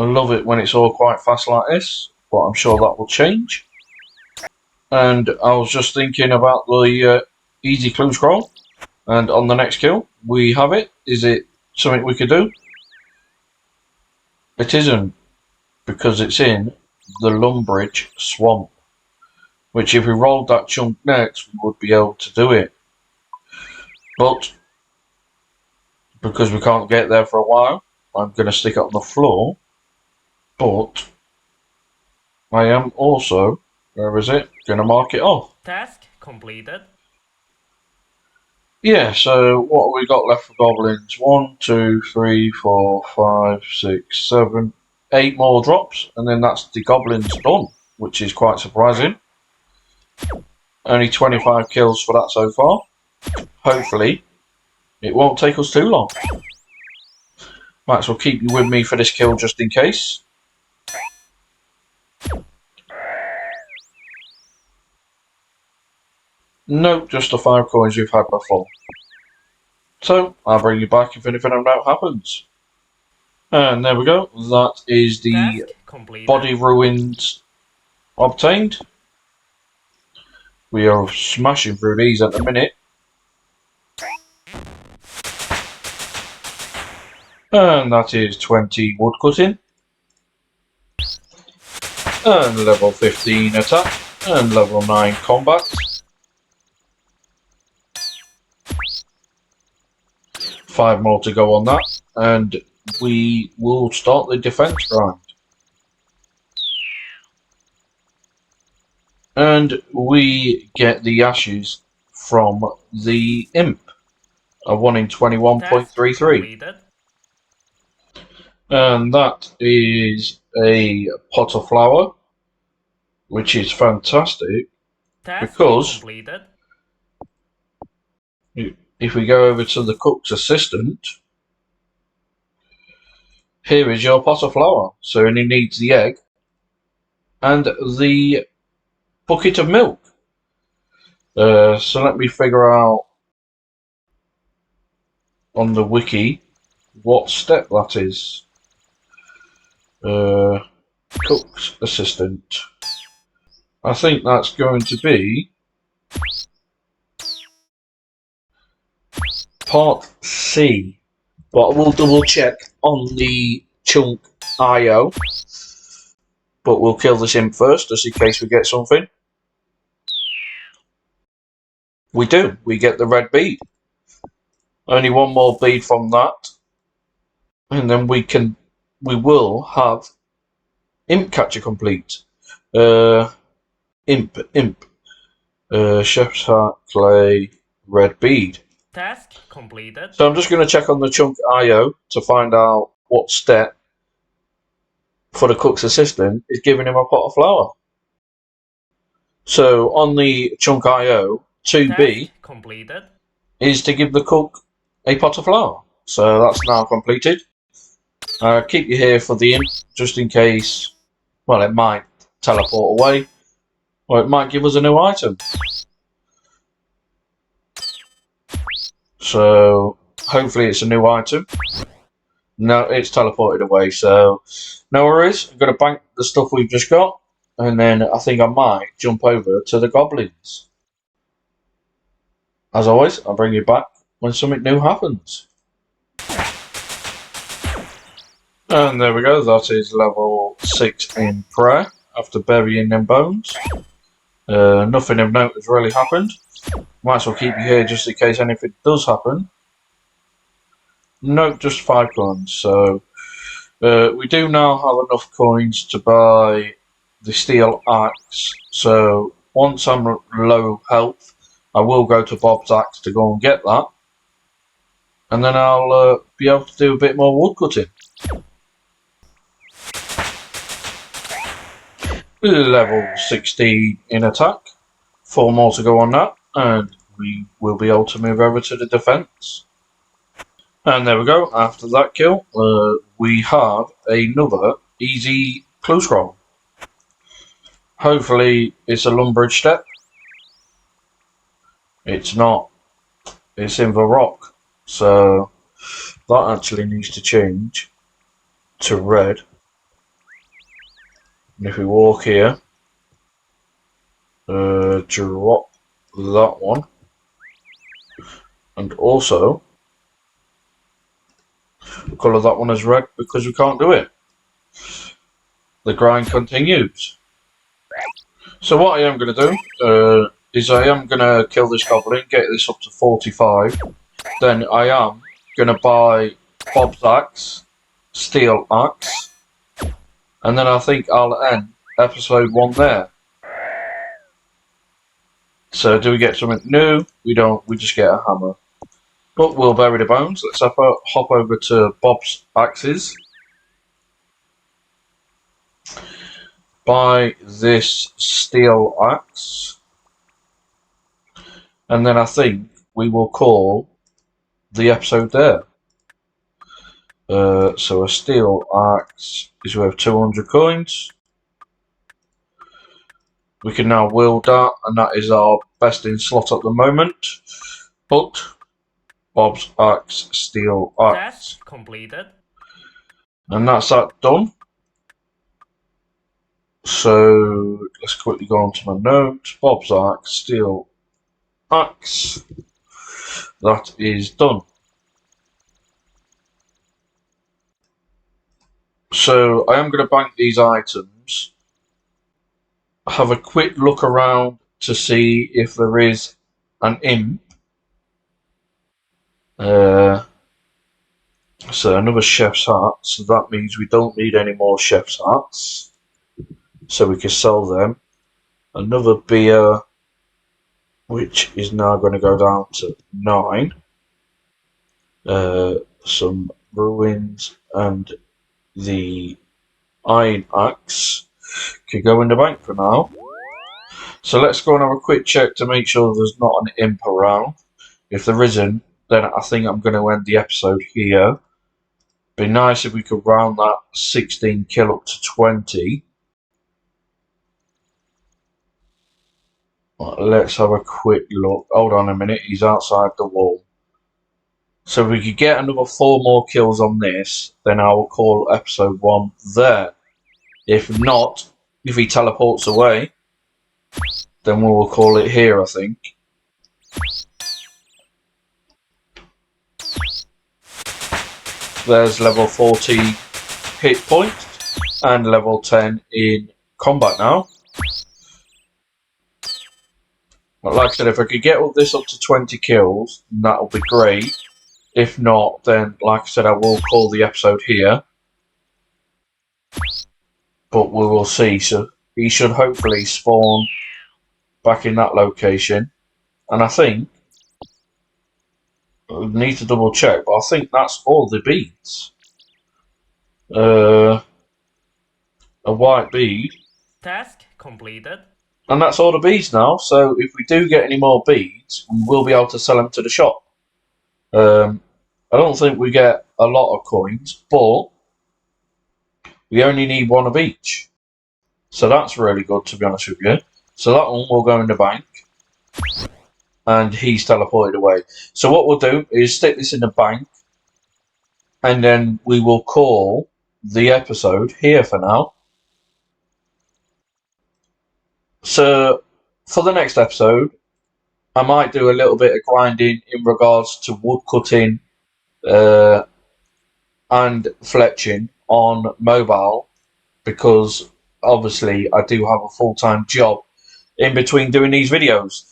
I love it when it's all quite fast like this, but I'm sure that will change. And I was just thinking about the easy clue scroll. And on the next kill, we have it. Is it something we could do? It isn't, because it's in the Lumbridge swamp. Which if we rolled that chunk next, we would be able to do it. But, because we can't get there for a while, I'm going to stick it on the floor. But, I am also, where is it, going to mark it off. Task completed. Yeah, so what have we got left for goblins? 1, 2, 3, 4, 5, 6, 7, 8 more drops, and then that's the goblins done, which is quite surprising. Only 25 kills for that so far. Hopefully, it won't take us too long. Might as well keep you with me for this kill just in case. Nope, just the 5 coins we've had before. So, I'll bring you back if anything else happens. And there we go. That is the Task completed. body ruins obtained. We are smashing through these at the minute. And that is 20 woodcutting. And level 15 attack. And level 9 combat. 5 more to go on that. And we will start the defense grind. And we get the ashes from the imp. A 1 in 21.33. And that is a pot of flour, which is fantastic. Task Because completed. if we go over to the cook's assistant, here is your pot of flour. So only needs the egg and the bucket of milk. So let me figure out on the wiki what step that is. Cook's assistant. I think that's going to be part C, but we'll double check on the chunk IO. But we'll kill this imp first, just in case we get something. We do. We get the red bead. Only 1 more bead from that, and then we will have Imp Catcher complete. Imp. Chef's Hat, Clay, Red Bead. Task completed. So I'm just going to check on the Chunk IO to find out what step for the cook's assistant is giving him a pot of flour. So on the Chunk IO, 2B Task completed. is to give the cook a pot of flour. So that's now completed. Keep you here for the imp, just in case, well, it might teleport away, or it might give us a new item. So hopefully it's a new item. No, it's teleported away, so no worries. I'm going to bank the stuff we've just got, and then I think I might jump over to the goblins. As always, I'll bring you back when something new happens. And there we go, that is level 6 in prayer, after burying them bones. Nothing of note has really happened. Might as well keep you here just in case anything does happen. Nope, just 5 coins, so we do now have enough coins to buy the steel axe, so once I'm low health, I will go to Bob's axe to go and get that. And then I'll be able to do a bit more wood cutting. Level 16 in attack. 4 more to go on that, and we will be able to move over to the defense. And there we go, after that kill, we have another easy clue scroll. Hopefully it's a Lumbridge step. It's not. It's in the rock. So that actually needs to change to red. And if we walk here, drop that one. And also colour that one as red because we can't do it. The grind continues. So what I am going to do is I am going to kill this goblin, get this up to 45. Then I am going to buy Bob's axe, steel axe, and then I think I'll end episode 1 there. So do we get something new? We don't, we just get a hammer. But we'll bury the bones. Let's hop over to Bob's axes. Buy this steel axe. And then I think we will call the episode there. So a steel axe is worth 200 coins. We can now wield that, and that is our best in slot at the moment. But Bob's axe, steel axe. Task completed. And that's that done. So let's quickly go on to my notes. Bob's axe, steel axe. That is done. So I am going to bank these items. Have a quick look around to see if there is an imp. So another chef's hat. So that means we don't need any more chef's hats. So we can sell them. Another beer, which is now going to go down to 9. Some ruins and the iron axe could go in the bank for now. So let's go and have a quick check to make sure there's not an imp around. If there isn't, then I think I'm going to end the episode here. Be nice if we could round that 16 kill up to 20. Right, let's have a quick look. Hold on a minute, he's outside the wall. So if we could get another 4 more kills on this, then I will call episode 1 there. If not, if he teleports away, then we will call it here, I think. There's level 40 hit point and level 10 in combat now. But like I said, if I could get all this up to 20 kills, that'll be great. If not, then, like I said, I will call the episode here. But we will see. So he should hopefully spawn back in that location. And I think, I need to double check, but I think that's all the beads. A white bead. Task completed. And that's all the beads now. So if we do get any more beads, we will be able to sell them to the shop. I don't think we get a lot of coins, but we only need one of each. So that's really good, to be honest with you. So that one will go in the bank. And he's teleported away. So what we'll do is stick this in the bank. And then we will call the episode here for now. So for the next episode, I might do a little bit of grinding in regards to wood cutting and fletching on mobile, because obviously I do have a full-time job in between doing these videos.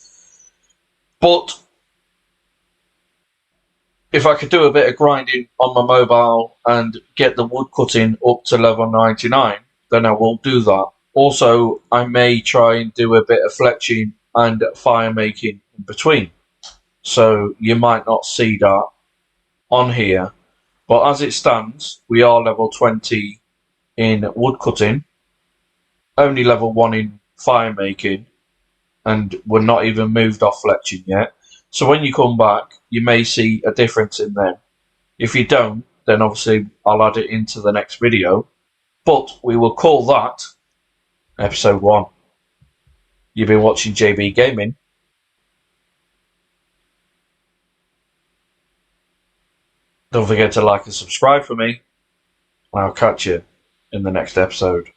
But if I could do a bit of grinding on my mobile and get the wood cutting up to level 99, then I will do that. Also, I may try and do a bit of fletching and fire making in between. So you might not see that on here. But as it stands, we are level 20 in wood cutting, only level 1 in fire making, and we're not even moved off fletching yet. So when you come back, you may see a difference in them. If you don't, then obviously I'll add it into the next video. But we will call that episode 1. You've been watching JB Gaming. Don't forget to like and subscribe for me. And I'll catch you in the next episode.